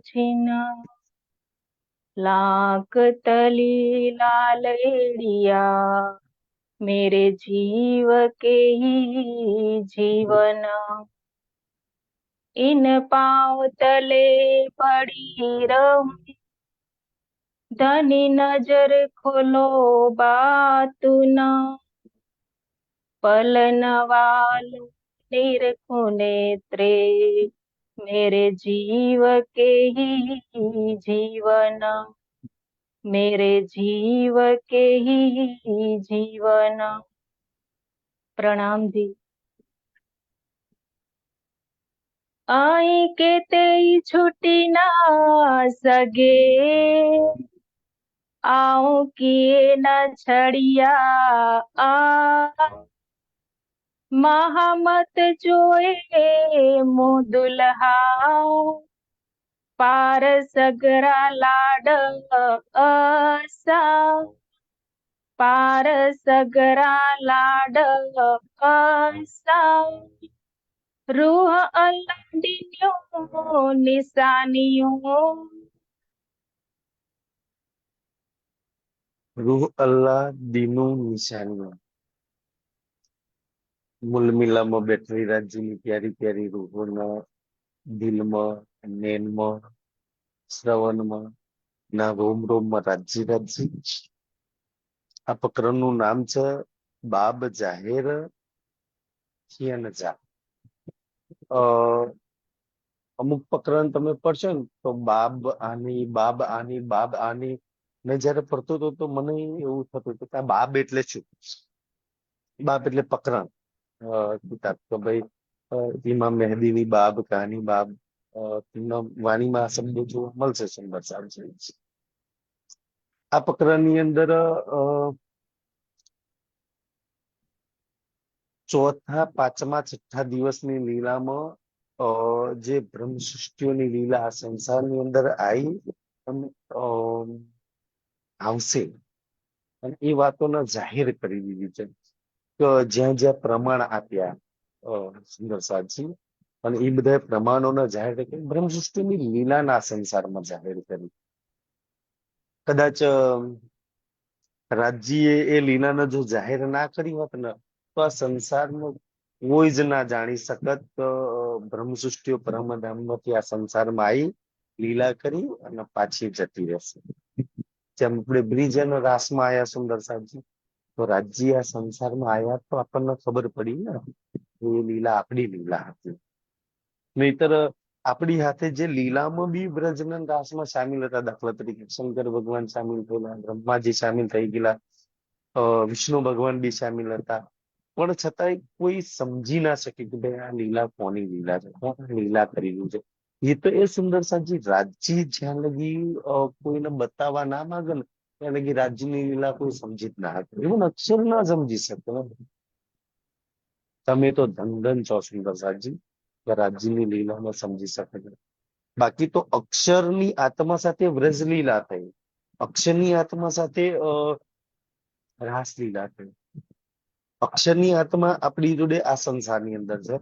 छिन लाख तली लालेड़िया मेरे जीव के ही जीवन इन पाँव तले पड़ी रहूं धनी नजर खोलो बातु न पलन वालो निरखु नेत्रे मेरे जीव के ही जीवन मेरे जीव के ही जीवन। प्रणाम जी। आई के ते छुटी ना सगे आओ किए न छड़िया आ महामत जोए मुँह दुल्हा पार सगरा लाड असा पार सगरा लाड असा रूह अल्लाह निशानियों रूह अल्लाह दीनू निशानियों मूल मिला में बैठरी राज्य की प्यारी प्यारी रूहों न दिल में नैन में श्रवण में ना रोम रोम में राज्य राज्य आ प्रकरण नु नाम छे बाब जाहिर थियन जा। अमुक प्रकरण तमे पढ़शो ने तो बाब आनी ने जયારે પડતો તો મને એવું થતું હતું કે આ બાબ એટલે શું? બાબ એટલે પ્રકરણ કિતાબ તો ભાઈ ઇમામ મહેદીની બાબ કહાની બાબ વાણીમાં આ શબ્દો જોવા મળશે સુંદર સારું છે। આ પ્રકરણની અંદર ચોથા પાંચમા છઠ્ઠા દિવસની લીલામાં જે બ્રહ્મ સૃષ્ટિઓની લીલા આ સંસારની અંદર આવી અને આવશે અને એ વાતોને જાહેર કરી દીધી છે કે જ્યાં જ્યાં પ્રમાણ આપ્યા સુંદર સાજી અને એ બધા પ્રમાણોને જાહેર કરી બ્રહ્મ સૃષ્ટિની લીલાના સંસારમાં જાહેર કરી। કદાચ રાજ્યએ એ લીલાને જો જાહેર ના કરી હોત ને તો આ સંસારનું કોઈ જ ના જાણી શકત બ્રહ્મ સૃષ્ટિઓ પરમધામમાંથી આ સંસારમાં આવી લીલા કરી અને પાછી જતી રહેશે। જેમ આપણે બ્રિજ અને રાસમાં આયા સુંદર સાહેબજી તો રાજ્ય આ સંસારમાં આયા તો આપણને ખબર પડી ને એ લીલા આપણી લીલા હતી। નહીતર આપણી હાથે જે લીલામાં બી બ્રજનંદ રાસમાં સામેલ હતા દાખલા તરીકે શંકર ભગવાન સામેલ થયેલા બ્રહ્માજી સામેલ થઈ ગયેલા વિષ્ણુ ભગવાન બી સામેલ હતા પણ છતાંય કોઈ સમજી ના શકે કે ભાઈ આ લીલા કોની લીલા છે કોણ લીલા કરી રહ્યું છે। એ તો એ સુંદર સાજી રાજ્ય જ્યાં લગી કોઈને બતાવવા ના માંગે ને ત્યાં લગી રાજ્યની લીલા કોઈ સમજી જ ના શકે એવું અક્ષર ના સમજી શકે। તમે તો ધન છો સુંદર સાજી રાજ્યની લીલામાં સમજી શકે છે। બાકી તો અક્ષરની આત્મા સાથે વ્રજલીલા થઈ અક્ષરની આત્મા સાથે રાસલીલા થઈ। અક્ષરની આત્મા આપણી જોડે આ સંસારની અંદર છે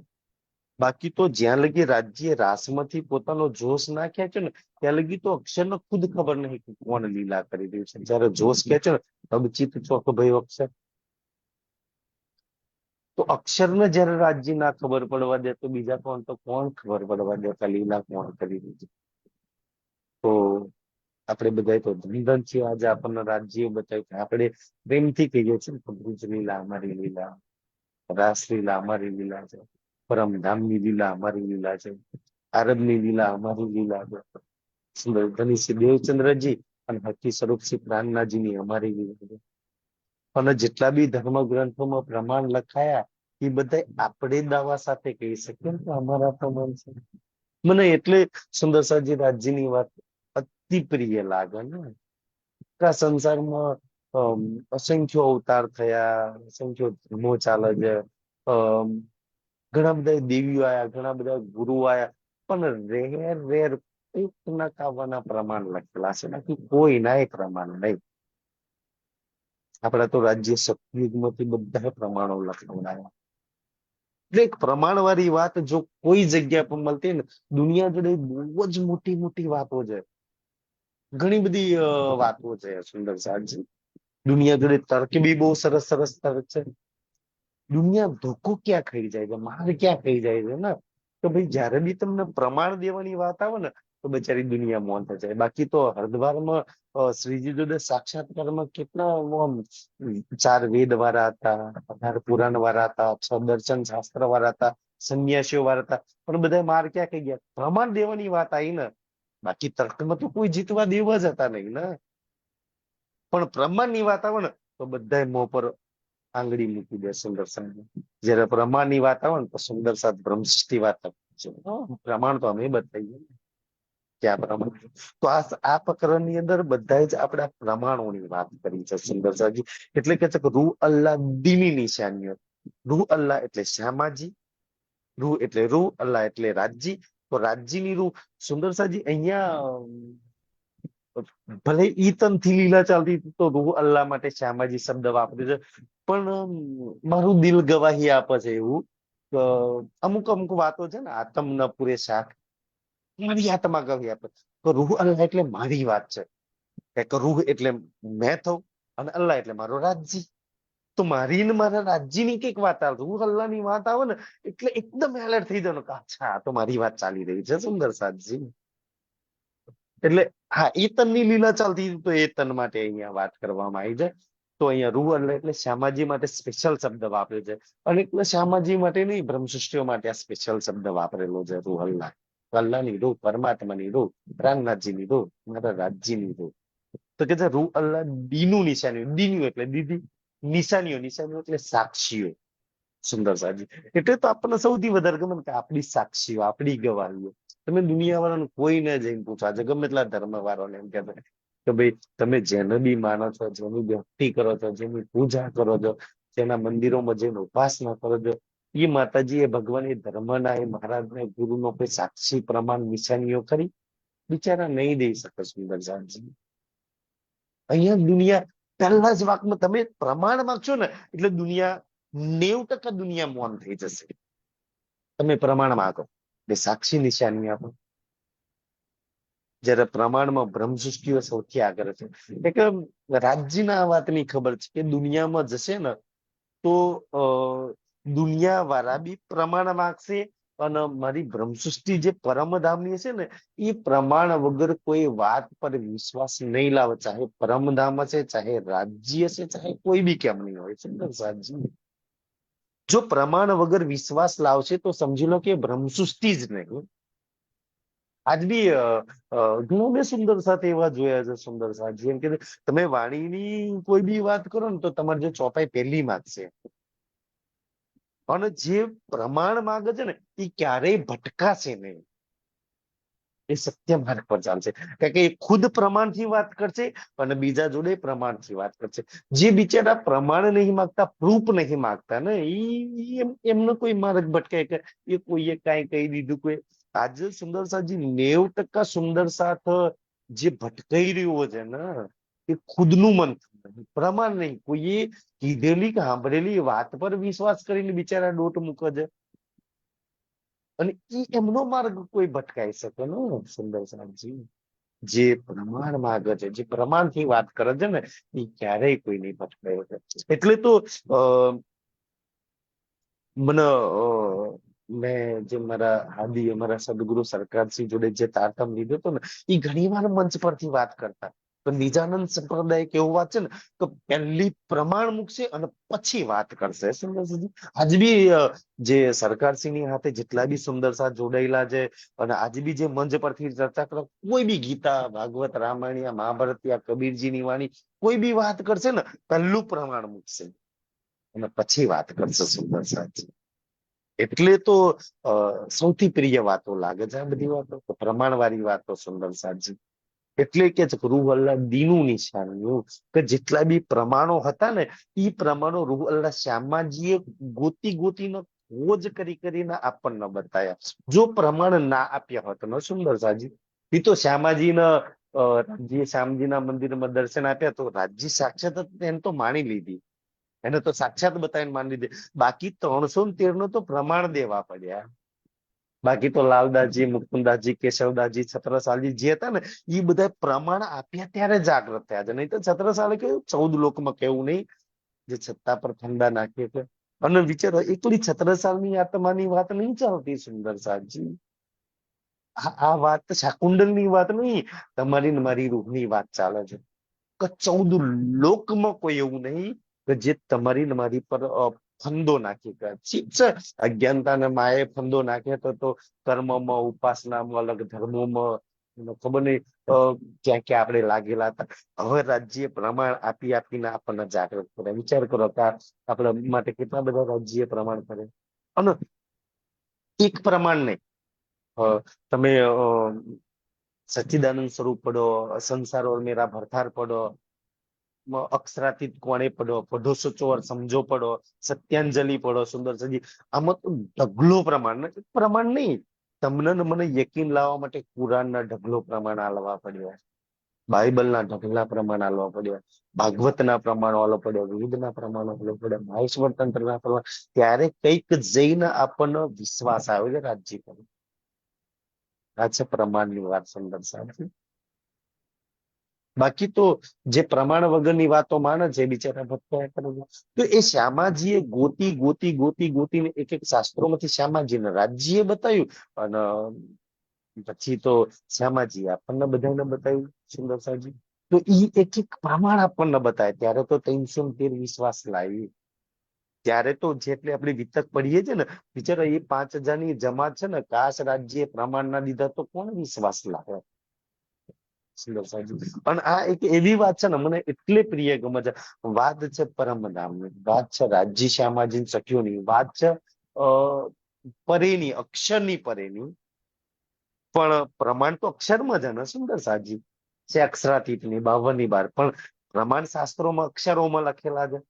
બાકી તો જ્યાં લગી રાજ્ય રાસમાંથી પોતાનો જોશ ના ખેંચે ને ત્યાં લગી તો અક્ષરને ખુદ ખબર નહીં કે કોણ લીલા કરી રહ્યું છે। જયારે જોશ ખેંચે ને તબ ચિત્ત ચોક ભય અક્ષર તો અક્ષરને જયારે રાજ્ય ના ખબર પડવા દે તો બીજા કોણ તો કોણ ખબર પડવા દે કે લીલા કોણ કરી રહ્યું છે। તો આપણે બધા તો ધન છીએ આજે આપણને રાજ્ય બતાવ્યું આપણે પ્રેમથી કહીએ છીએ ને ભુજ લીલા અમારી લીલા રાસલીલા અમારી લીલા છે પરમધામની લીલા અમારી લીલા છે આરબની લીલા અમારી લીલા છે સુંદર ધની શ્રી દેવચંદ્રજી અને હકી સ્વરૂપ શ્રી પ્રાણનાથજીની અમારી લીલા છે। અને જેટલા બી ધર્મ ગ્રંથોમાં પ્રમાણ લખાયા એ બધા આપણે દાવા સાથે કહી શકીએ કે અમારા પ્રમાણ છે। મને એટલે સુંદર સાજી રાજ્યની વાત અતિ પ્રિય લાગે ને આ સંસારમાં અસંખ્ય અવતાર થયા અસંખ્ય ધર્મો ચાલે છે ઘણા બધા દેવીઓ આયા ઘણા બધા ગુરુ આયા પણ રેર એક ના કાવાના પ્રમાણ લખેલા છે બાકી કોઈ ના પ્રમાણ નહીં। આપણા તો રાજ્ય સતયુગમાંથી બધા પ્રમાણો લખવડાયા એક પ્રમાણવાળી વાત જો કોઈ જગ્યા પર મળતી હોય ને, દુનિયા જોડે બહુ જ મોટી મોટી વાતો છે, ઘણી બધી વાતો છે સુંદર સાહેબજી. દુનિયા જોડે તર્ક બી બહુ સરસ સરસ તર્ક છે. દુનિયા ધોકો ક્યાં ખાઈ જાય છે, માર ક્યાં ખાઈ જાય છે ને, તો ભાઈ જયારે બી તમને પ્રમાણ દેવાની વાત આવે ને, તો બચારી દુનિયા મૌન થઈ જાય. બાકી તો હરિદ્વારમાં શ્રીજી જોડે સાક્ષાત્કારમાં કેટલા આમ 4 વેદ વાળા હતા, 18 પુરાણ વાળા હતા, 6 દર્શન શાસ્ત્ર વાળા હતા, સંન્યાસીઓ વાળા હતા, પણ બધા માર ક્યાં ખાઈ ગયા? પ્રમાણ દેવાની વાત આવી ને, બાકી તર્કમાં તો કોઈ જીતવા દેવા જ હતા નહીં ને. પણ પ્રમાણની વાત આવે ને, તો બધા મોં પર આંગળી મૂકી દે સુંદર સાહેબ. જયારે પ્રમાણની વાત આવે ને, તો સુંદર સાહેબ બ્રહ્મસૃષ્ટિ વાત છે. પ્રમાણ તો અમે બતાવીએ કે આ પ્રમાણ. તો આ પ્રકરણની અંદર બધા જ આપણા પ્રમાણોની વાત કરી છે સુંદર સાહેબજી. એટલે કે છે કે રૂ અલ્લાહ દીની નિશાનીઓ. રૂ અલ્લાહ એટલે શ્યામાજી, રૂ એટલે રૂ, અલ્લાહ એટલે રાજજી. તો રાજજીની રૂ સુંદર સાહેબજી અહીંયા ભલે ઈ તનથી લીલા ચાલતી હતી, તો રૂહ અલ્લાહ માટે શ્યામાજી શબ્દ વાપર્યો છે. પણ મારું દિલ ગવાહી આપે છે એવું કે અમુક અમુક વાતો છે ને, આતમ ન પૂરે શાક, મારી આત્મા ગવાહી આપે. તો રૂહ અલ્લાહ એટલે મારી વાત છે કે રૂહ એટલે મેં થઉં, અને અલ્લાહ એટલે મારો રાજજી. તો મારી ને મારા રાજ્યની કઈક વાત આવે, રૂહ અલ્લાહ ની વાત આવે ને, એટલે એકદમ એલર્ટ થઈ જવાનું કે અચ્છા આ તો મારી વાત ચાલી રહી છે સુંદર સાહેબજી. એટલે હા, એ તનની લીલા ચાલતી હતી, તો એ તન માટે અહીંયા વાત કરવામાં આવી છે. તો અહીંયા રૂહ અલ્લાહ એટલે શ્યામાજી માટે સ્પેશિયલ શબ્દ વાપર્યો છે. અને એટલે શ્યામાજી માટે નહીં, બ્રહ્મસૃષ્ટિઓ માટે આ સ્પેશિયલ શબ્દ વાપરેલો છે રૂહ અલ્લાહ. અલ્લાહની રૂહ, પરમાત્માની રૂહ, રામનાથજીની રૂહ, મારા રાજ્યની રૂહ. તો કે છે રૂહ અલ્લાહ દીનું નિશાનીઓ, દીનું એટલે દીદી, નિશાનીઓ, નિશાનીઓ એટલે સાક્ષીઓ સુંદર સાહેબજી. એટલે તો આપણને સૌથી વધારે ગમે કે આપણી સાક્ષીઓ, આપણી ગવાહીઓ. તમે દુનિયા વાળાને કોઈને જઈને પૂછો, આજે ગમે એટલા ધર્મ વાળાને એમ કહેતા કે ભાઈ તમે જેને બી માનો છો, જેની ભક્તિ કરો છો, જેની પૂજા કરો છો, જેના મંદિરોમાં જઈને ઉપાસના કરો છો, એ માતાજી, એ ભગવાન, એ ધર્મના, એ મહારાજના, એ ગુરુનો કોઈ સાક્ષી પ્રમાણ નિશાનીઓ કરી બિચારા નહીં દઈ શકે સુંદર સાહેબજી. અહીંયા દુનિયા પહેલા જ વાકમાં તમે પ્રમાણ માંગશો ને, એટલે દુનિયા 90% દુનિયા મૌન થઈ જશે. તમે પ્રમાણ માંગો એટલે સાક્ષી નિશાની આપો. જયારે પ્રમાણમાં બ્રહ્મસૃષ્ટિઓ સૌથી આગળ છે. એટલે રાજ્યના આ વાતની ખબર છે કે દુનિયામાં જશે ને, તો દુનિયા વાળા બી પ્રમાણ માંગશે. અને મારી બ્રહ્મસૃષ્ટિ જે પરમધામની છે ને, એ પ્રમાણ વગર કોઈ વાત પર વિશ્વાસ નહીં લાવે, ચાહે પરમધામ હશે, ચાહે રાજ્ય હશે, ચાહે કોઈ બી કેમ નહીં હોય સુંદર સાહેબજી. જો પ્રમાણ વગર વિશ્વાસ લાવશે તો સમજી લો કે બ્રહ્મસૃષ્ટિ જ નહીં. આજ બી ઘણું મેં સુંદર સાથે એવા જોયા છે સુંદર સાહેબજી. એમ કે તમે વાણીની કોઈ બી વાત કરો ને, તો તમારે જે ચોપાઈ પહેલી માંગશે. અને જે પ્રમાણ માંગે છે ને, એ ક્યારેય ભટકાશે નહીં. એ સત્ય માર્ગ પર ચાલશે. કારણ કે એ ખુદ પ્રમાણથી વાત કરશે અને બીજા જોડે પ્રમાણથી વાત કરશે. જે બિચારા પ્રમાણ નહીં માંગતા, પ્રૂફ નહીં માંગતા ને, એમનો કોઈ માર્ગ ભટકાય કે એ કોઈએ કાંઈ કહી દીધું, કોઈ આજે સુંદર સાથજી 90% સુંદર સાથ જે ભટકાઈ રહ્યો છે ને, એ ખુદનું મન, પ્રમાણ નહીં. કોઈએ કીધેલી કે સાંભળેલી વાત પર વિશ્વાસ કરીને બિચારા દોટ મૂકે છે. અને એમનો માર્ગ કોઈ ભટકાઈ શકે ને સુંદર સાહેબજી. જે પ્રમાણ માંગે છે, જે પ્રમાણથી વાત કરે છે ને, એ ક્યારેય કોઈ નહીં ભટકાય શકે. એટલે તો મને મેં જે મારા આદિ અમારા સદગુરુ સરકારશ્રી જોડે જે તારતમ લીધો હતો ને, એ ઘણી વાર મંચ પરથી વાત કરતા. તો નિજાનંદ સંપ્રદાય કેવું વાત છે ને, તો પહેલી પ્રમાણ મૂકશે અને પછી વાત કરશે સુંદરજી. આજ બી જે સરકારશ્રીની હાથે જેટલા બી સુંદર સાથ જોડાયેલા છે, અને આજે બી જે મંચ પરથી ચર્ચા કરો, કોઈ બી ગીતા, ભાગવત, રામાયણ, મહાભારત, કબીરજીની વાણી, કોઈ બી વાત કરશે ને, પહેલું પ્રમાણ મૂકશે અને પછી વાત કરશે સુંદર સાહેબજી. એટલે તો સૌથી પ્રિય વાતો લાગે છે આ બધી વાતો, પ્રમાણવાળી વાતો સુંદર સાહેબજી. એટલે કે રૂહ અલ્લાહ દીનું નિશાન, કે જેટલા બી પ્રમાણો હતા ને, એ પ્રમાણો રૂહ અલ્લાહ શ્યામાજીએ ગોતી ગોતીને ખોજ કરીને આપણને બતાયા. જો પ્રમાણ ના આપ્યા હોત ને સુંદર સાહેબજી, એ તો શ્યામાજીને રાજ્ય શ્યામજીના મંદિરમાં દર્શન આપ્યા, તો રાજ્ય સાક્ષાત એને તો માણી લીધી. એને તો સાક્ષાત બતાવીને માની લીધી. બાકી 313 નો તો પ્રમાણ દેવા પડ્યા. બાકી તો લાલદાસજી, મુકુદાસજી, કેશવદાસજી, છત્રસાલજી જે હતા ને એ બધા પ્રમાણ આપ્યા ત્યારે જાગૃત થયા છે. નહીં તો છત્રસાલે કેવું 14 લોકમાં કેવું નહીં, જે છત્તા પર ઠંડા નાખીએ છે. અને વિચારો એકલી છત્રસાલની આત્માની વાત નહીં ચાલતી સુંદર સાહેબજી. આ વાત શાકુંડલની વાત નહીં, તમારી ને મારી રૂહની વાત ચાલે છે. કે 14 લોકમાં કોઈ એવું નહીં કે જે તમારી ને મારી પર ફંદો નાખી ગયા. ઠીક છે, અજ્ઞાનતા ને માએ ફંદો નાખ્યો તો કર્મમાં, ઉપાસનામાં, અલગ ધર્મોમાં ખબર નહીં ક્યાં ક્યાં આપણે લાગેલા હતા. હવે રાજ્ય પ્રમાણ આપી આપીને આપણને જાગૃત કરે. વિચાર કરો કે આપણા માટે કેટલા બધા રાજ્ય પ્રમાણ કરે. અને એક પ્રમાણ નહીં, તમે સચ્ચિદાનંદ સ્વરૂપ પડો, સંસાર ઓર મેરા ભરથાર પડો, અક્ષરાતીત કોણે પડો, પઢો સચોર સમજો પડો, સત્યાંજલિ પડો, સુંદર સજી. આમાં તો ઢગલો પ્રમાણ નહીં. તમને ને મને યકીન લાવવા માટે કુરાનના ઢગલો પ્રમાણ આલવા પડ્યા, બાઇબલના ઢગલા પ્રમાણ આલવા પડ્યા, ભાગવતના પ્રમાણો આલવા પડ્યા, વેદના પ્રમાણો આલવા પડ્યા, મહેશ્વર તંત્રના પ્રમાણ. ત્યારે કંઈક જઈને આપણને વિશ્વાસ આવ્યો છે રાજ્ય પર. આ છે પ્રમાણની વાત સુંદર સાહેબ. બાકી તો જે પ્રમાણ વગરની વાતો માને છે બિચારા ભટકાયા કરે છે. તો એ શ્યામાજીએ ગોતીને એક એક શાસ્ત્રોમાંથી શ્યામાજીને રાજ્ય બતાવ્યું. અને પછી તો શ્યામાજી આપણને બધાને બતાવ્યું સુંદર સાહેબજી. તો ઈ એક એક પ્રમાણ આપણને બતાવે. ત્યારે તો 313 વિશ્વાસ લાવી. ત્યારે તો જેટલી આપણી વિતક પડીએ છે ને બિચારા, એ 5000 ની જમાત છે ને, કાશ રાજ્ય પ્રમાણ ના દીધા તો કોણ વિશ્વાસ લાવે. અને આ એક એવી વાત છે ને મને એટલે પ્રિય ગમે છે. વાત છે પરમધામની, વાત છે રાજ્ય શ્યામાજી સખીઓની, વાત છે પરેની, અક્ષરની પરેની. પણ પ્રમાણ તો અક્ષરમાં છે ને સુંદર સાજી છે, અક્ષરાતીતની 52 બાર. પણ પ્રમાણ શાસ્ત્રોમાં અક્ષરોમાં લખેલા છે.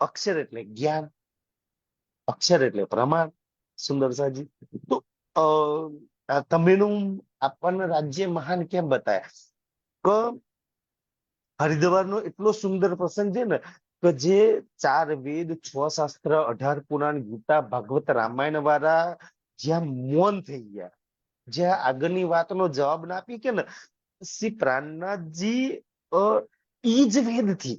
અક્ષર એટલે જ્ઞાન, અક્ષર એટલે પ્રમાણ સુંદર સાજી. તો તમેનું આપણને રાજ્ય મહાન કેમ બતાયા? કે હરિદ્વારનો એટલો સુંદર પ્રસંગ છે ને કે જે 4 વેદ, 6 શાસ્ત્ર, 18 પુરાણ, ગીતા, ભાગવત, રામાયણ વાળા જ્યાં મૌન થઈ ગયા, જ્યાં આગળની વાતનો જવાબ ના આપી કે ને શ્રી પ્રાણનાથજી ઈ જ વેદ થી,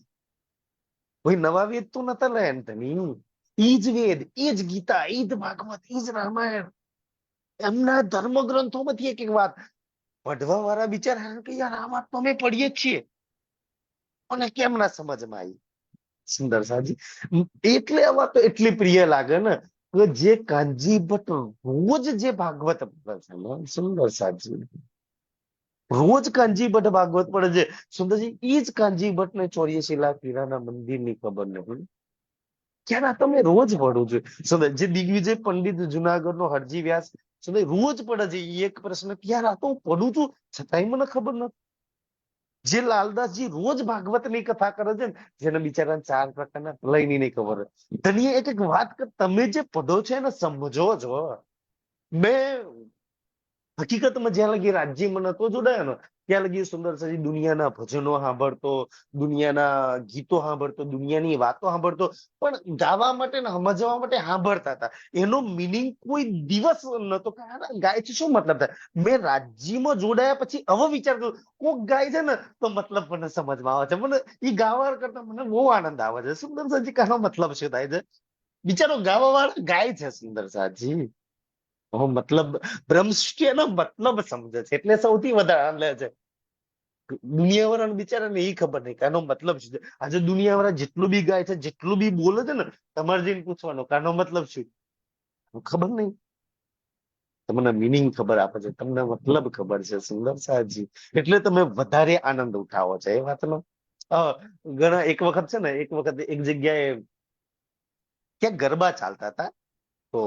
કોઈ નવા વેદ તો નતા લયા તમે, ઈ જ વેદ, ઈ જ ગીતા, ઈ જ ભાગવત, ઈ જ રામાયણ, એમના ધર્મ ગ્રંથોમાંથી એક એક વાત પઢવા વાળા બિચારા કે યાર આ વાત તો અમે પઢીએ જ છીએ અને કેમ ના સમજમાં આવી. સુંદર સાજી. એટલે આ વાત તો એટલી પ્રિય લાગે ને કે જે કાનજી ભટ્ટ રોજ જે ભાગવત પડે છે સુંદર સાજી, રોજ કાનજી ભટ્ટ ભાગવત પડે છે સુંદરજી. ઈ જ કાનજી ભટ્ટ ને 84 લાખ હીરાના મંદિરની ખબર નથી. ક્યારે તમે રોજ પડો છો સુંદર. જે દિગ્વિજય પંડિત જુનાગઢ નો હરજી વ્યાસ સુંદર રોજ પડે છે. એક પ્રશ્ન ક્યારે આ તો હું પડું છું છતાંય મને ખબર નથી. જે લાલદાસજી રોજ ભાગવત ની કથા કરે છે ને, જેને બિચારા 4 પ્રકારના લઈને નહીં ખબર. તને એક એક વાત કે તમે જે પદો છે એને સમજો છો. મેં હકીકતમાં જ્યાં લગી રાજ્યમાં નતો જોડાયો ને ત્યાં લગી સુંદર સાજી દુનિયાના ભજનો સાંભળતો, દુનિયાના ગીતો સાંભળતો, દુનિયાની વાતો સાંભળતો. પણ ગાવા માટે ને સમજવા માટે સાંભળતા હતા. એનો મિનિંગ કોઈ દિવસ નતો કે ગાય છે શું મતલબ થાય. મેં રાજ્યમાં જોડાયા પછી હવે વિચાર કર્યો કોક ગાય છે ને તો મતલબ મને સમજમાં આવે છે. મને એ ગાવા કરતા મને બહુ આનંદ આવે છે. સુંદર સાજી કાનો મતલબ શું થાય છે? બિચારો ગાવા વાળા ગાય છે સુંદર સાજી. મતલબ બ્રહ્મસૃષ્ટિ એનો મતલબ સમજે છે એટલે સૌથી વધારે લે છે. દુનિયા વાળા બિચારાને એ ખબર નહીં કે આનો મતલબ શું છે. આજે દુનિયા વાળા જેટલું બી ગાય છે, જેટલું બી બોલે છે ને, તમારે જઈને પૂછવાનો કે આનો મતલબ શું, ખબર નહીં. તમને મિનિંગ ખબર આપે છે, તમને મતલબ ખબર છે સુંદર સાહેબજી. એટલે તમે વધારે આનંદ ઉઠાવો છો એ વાતનો. ઘણા એક વખત છે ને, એક જગ્યાએ ક્યાંક ગરબા ચાલતા હતા. તો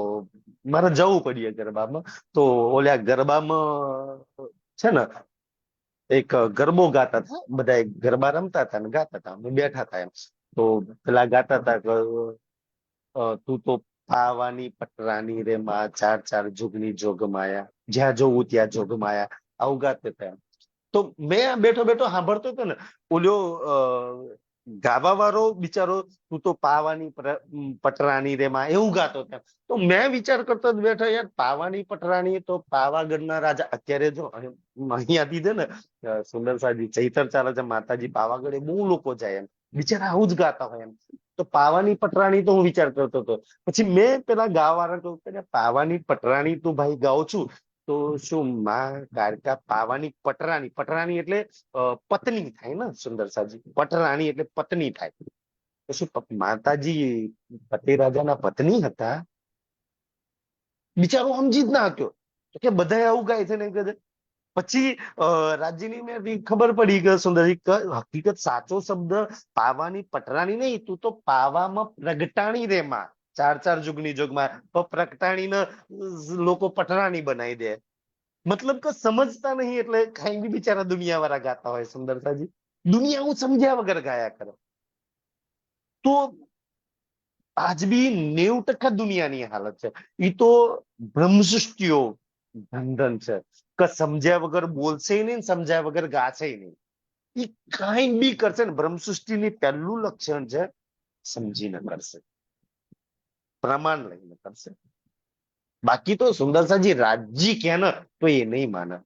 મારે જવું પડ્યું ગરબામાં. તો ઓલા ગરબામાં છે ને એક ગરબો ગાતા હતા, બધા ગરબા રમતા હતા ને ગાતા હતા, અમે બેઠા હતા એમ. તો પેલા ગાતા હતા કે તું તો પાવાની પટરાની રે માં, 4 4 જુગની જોગ માયા, જ્યાં જોવું ત્યાં જોગ માયા, આવું ગાતા હતા. તો મેં બેઠો બેઠો સાંભળતો હતો ને, ઓલો ગાવા વાળો બિચારો તું તો પાવાની પટરાણી રે માં એવું ગાતો ત્યાં. તો મેં વિચાર કરતો જ બેઠો યાર, પાવાની પટરાણી તો પાવાગઢના રાજા. અત્યારે જો અહીંયાથી છે ને સુંદર સાજી ચૈતર ચાલે છે, માતાજી પાવાગઢે બહુ લોકો જાય એમ, બિચારા આવું જ ગાતા હોય એમ. તો પાવાની પટરાણી તો હું વિચાર કરતો હતો. પછી મેં પેલા ગાવાવાળા કહ્યું કે પાવાની પટરાણી તું ભાઈ ગાઉં છું, તો શું માં કાળકા પાવાની પટરાણી, પટરાણી એટલે પત્ની થાય ને સુંદર સાજી, પટરાણી એટલે પત્ની થાય. તો શું માતાજી પતિ રાજાના પત્ની હતા? બિચારો સમજી જ ના શક્યો. તો કે બધા આવું ગાય છે ને કે પછી રાજ્યની મેં ખબર પડી કે સુંદરી હકીકત સાચો શબ્દ પાવાની પટરાણી નહીં, તું તો પાવામાં પ્રગટાણી રે માં. ચાર ચાર જુગની જોગમાં તો પ્રગટાણીને લોકો પટરાણી બનાવી દે. મતલબ કે સમજતા નહીં એટલે કઈ બી બિચારા દુનિયા વાળા ગાતા હોય સુંદરતાજી, દુનિયા હું સમજ્યા વગર ગાયા કરે. તો આજ બી 90% દુનિયાની હાલત છે. ઈ તો બ્રહ્મસૃષ્ટિઓ ધન છે કે સમજ્યા વગર બોલશે નહીં, સમજ્યા વગર ગાશે નહીં. ઈ કઈ બી કરશે ને, બ્રહ્મસૃષ્ટિની પહેલું લક્ષણ છે સમજીને કરશે, પ્રમાણ લઈને કરશે. બાકી તો સુંદરસાજી રાજ્ય કે ને તો એ નહીં માને.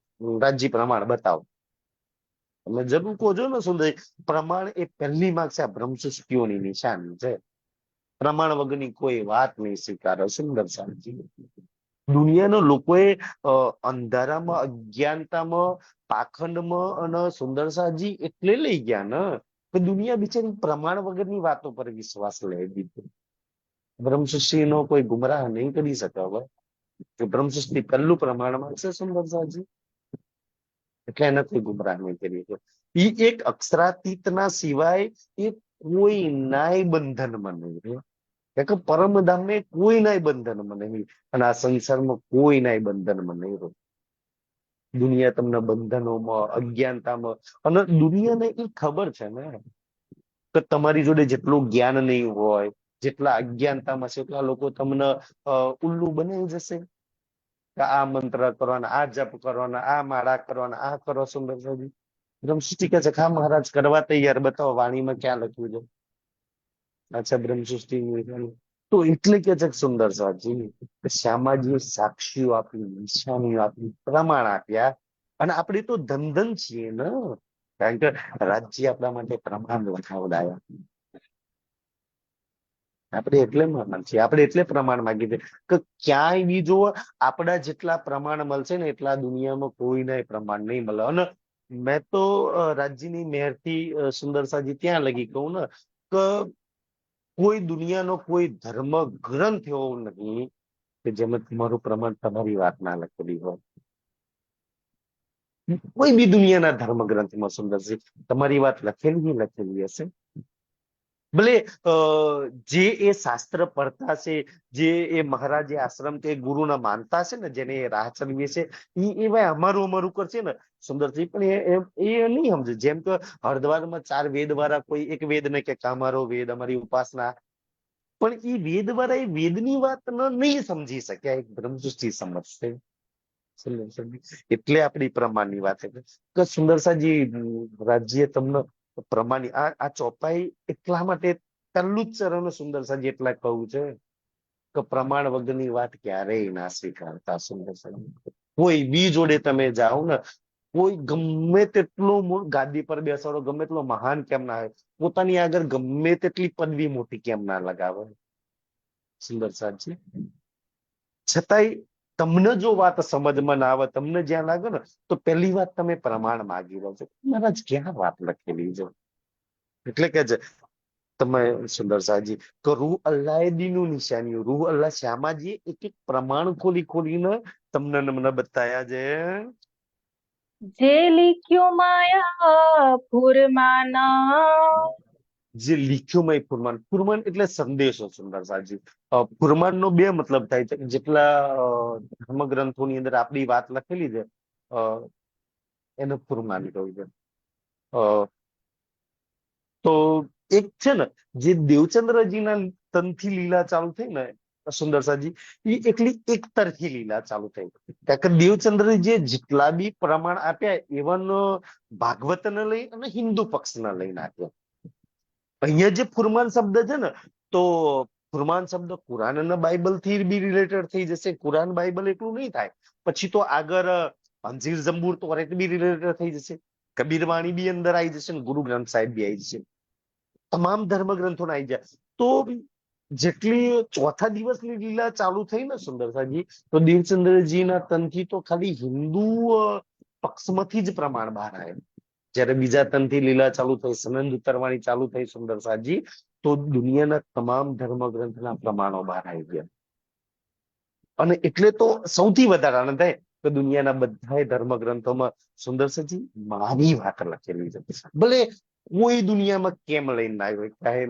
રાજ્ય પ્રમાણ બતાવો, તમે જરૂર કહો છો ને સુંદર, પ્રમાણ એ પહેલી માર્ક છે. આ બ્રહ્મસૃષ્ટિઓની નિશાની છે. પ્રમાણ વગરની કોઈ વાત નહીં સ્વીકારે સુંદર સાજી. દુનિયાના લોકોએ અંધારામાં, અજ્ઞાનતામાં, પાખંડમાં અને સુંદર સાજી એટલે લઈ ગયા ને કે દુનિયા બિચારી પ્રમાણ વગરની વાતો પર વિશ્વાસ લઈ દીધો. બ્રહ્મસૃષ્ટિ નો કોઈ ગુમરાહ નહીં કરી શકે. હવે બ્રહ્મસૃષ્ટિ પહેલું પ્રમાણમાં છે સુંદર સાજી, એટલે એને કોઈ ગુમરાહ નહીં કરી શકે. ઈ એક અક્ષરાતીતના સિવાય એ કોઈ નાય બંધનમાં નહીં રહે. કે પરમધામે કોઈ નાય બંધનમાં નહીં, અને આ સંસારમાં કોઈ નાય બંધનમાં નહીં રહે. દુનિયા તમને બંધનોમાં, અજ્ઞાનતામાં, અને દુનિયાને એ ખબર છે ને કે તમારી જોડે જેટલું જ્ઞાન નહીં હોય, જેટલા અજ્ઞાનતામાં છે એટલા લોકો તમને ઉલ્લુ બનાવી જશે. કે આ મંત્ર કરવાના, આ જપ કરવાના, આ માળા કરવાના, આ કરો સુંદર સાજી. બ્રહ્મસૃષ્ટિ કહે છે હા મહારાજ કરવા તૈયાર, બતાવો વાણીમાં ક્યાં લખ્યું છે. અચ્છા બ્રહ્મસૃષ્ટિ તો એટલે કે છે સુંદર સાજી કે શ્યામાજીએ સાક્ષીઓ આપી, નિશાનીઓ આપી, પ્રમાણ આપ્યા. અને આપણે તો ધન છીએ ને, કારણ કે રાજ્ય આપણા માટે પ્રમાણ લખાવડાયા. આપણે એટલે મહાન છીએ, આપણે એટલે પ્રમાણ માંગીએ છીએ કે ક્યાંય બી જો આપણા જેટલા પ્રમાણ મળશે ને એટલા દુનિયામાં કોઈને પ્રમાણ નહીં મળે. અને મેં તો રાજ્યની મહેરથી સુંદર સાજી ત્યાં લગી કહું ને કે કોઈ દુનિયાનો કોઈ ધર્મ ગ્રંથ એવો નહીં કે જેમાં તમારું પ્રમાણ તમારી વાત ના લખેલી હોય. કોઈ બી દુનિયાના ધર્મ ગ્રંથમાં સુંદરજી તમારી વાત લખેલી હશે. ભલે જે એ શાસ્ત્ર પડતા છે, જે એ મહારાજે આશ્રમ કે ગુરુના માનતા છે ને, જેને એ રાહ ચલવી છે, એ ભાઈ અમારું કરશે ને સુંદરજી, પણ એ નહીં સમજે. જેમ કે હરદ્વારમાં 4 વેદ વાળા કોઈ એક વેદ ને કે અમારો વેદ, અમારી ઉપાસના, પણ એ વેદ વાળા એ વેદની વાત નહીં સમજી શક્યા. એક બ્રહ્મસૃષ્ટિ સમજશે. એટલે આપણી પ્રમાણની વાત છે કે સુંદરસાજી રાજ્ય તમને પ્રમાણની આ ચોપાઈ એટલા માટે પહેલું જ ચરણ સુંદરસાજી એટલા કહું છે કે પ્રમાણ વગરની વાત ક્યારેય ના સ્વીકારતા. સુંદરસાજી કોઈ બી જોડે તમે જાઓ ને, કોઈ ગમે તેટલો ગાદી પર બેસાડો, ગમે તેટલો મહાન કેમ ના હોય, પોતાની આગળ ગમે તેટલી પદવી મોટી કેમ ના લગાવે સુંદરસાજી, છતાંય તમને જો વાત સમજમાં ના આવે, તમને જ્યાં લાગે ને, તો પહેલી વાત તમે પ્રમાણ માગી લો છો. મહારાજ ક્યાં વાત લખેલી છે? એટલે કે છે તમે સુંદર સાજી કે રૂહ અલ્લાહ દીનું નિશાનીઓ, રૂહ અલ્લાહ શ્યામાજી એક એક પ્રમાણ ખોલીને તમને મને બતાયા છે. જે લીખ્યું માયા ફુરમાના. જે લીખ્યુંમય ફુરમાન, ફુરમાન એટલે સંદેશો સુંદર સાજી. ફુરમાન નો બે મતલબ થાય છે. જેટલા ધર્મગ્રંથોની અંદર આપણી વાત લખેલી છે એને ફુરમાન કહ્યું છે. તો એક છે ને જે દેવચંદ્રજીના તનથી લીલા ચાલુ થઈ ને સુંદર સાજી, એ એકલી એક તરફી લીલા ચાલુ થઈ. કારણ કે દેવચંદ્રજી જેટલા બી પ્રમાણ આપ્યા એવન ભાગવતને લઈ અને હિન્દુ પક્ષને લઈને આપ્યા. અહીંયા જે ફુરમાન શબ્દ છે ને, તો ફુરમાન શબ્દ કુરાન અને બાઇબલ થી બી રિલેટેડ થઈ જશે. કુરાન બાઇબલ એટલું નહીં થાય, પછી તો આગળ અંજીર જંબૂર તોરેત બી રિલેટેડ થઈ જશે, કબીર વાણી બી અંદર આવી જશે, ને ગુરુ ગ્રંથ સાહિબ બી આવી જશે. તમામ ધર્મ ગ્રંથો આવી જાય. તો જેટલી ચોથા દિવસની લીલા ચાલુ થઈ ને સુંદરસાજી, તો દેવચંદ્રજીના તનથી તો ખાલી હિન્દુ પક્ષમાંથી જ પ્રમાણ બહાર આવે. જયારે બીજા તનથી લીલા ચાલુ થઈ, સનંદ ઉતરવાની ચાલુ થઈ સુંદરસાજી, તો દુનિયાના તમામ ધર્મ ગ્રંથના પ્રમાણો બહાર આવી ગયા. અને એટલે તો સૌથી વધારે આનંદ થાય કે દુનિયાના બધા ધર્મ ગ્રંથોમાં સુંદરસાજી મારી વાત લખેલી છે. ભલે કોઈ દુનિયામાં કેમ લઈને આવ્યો હોય, ચાહે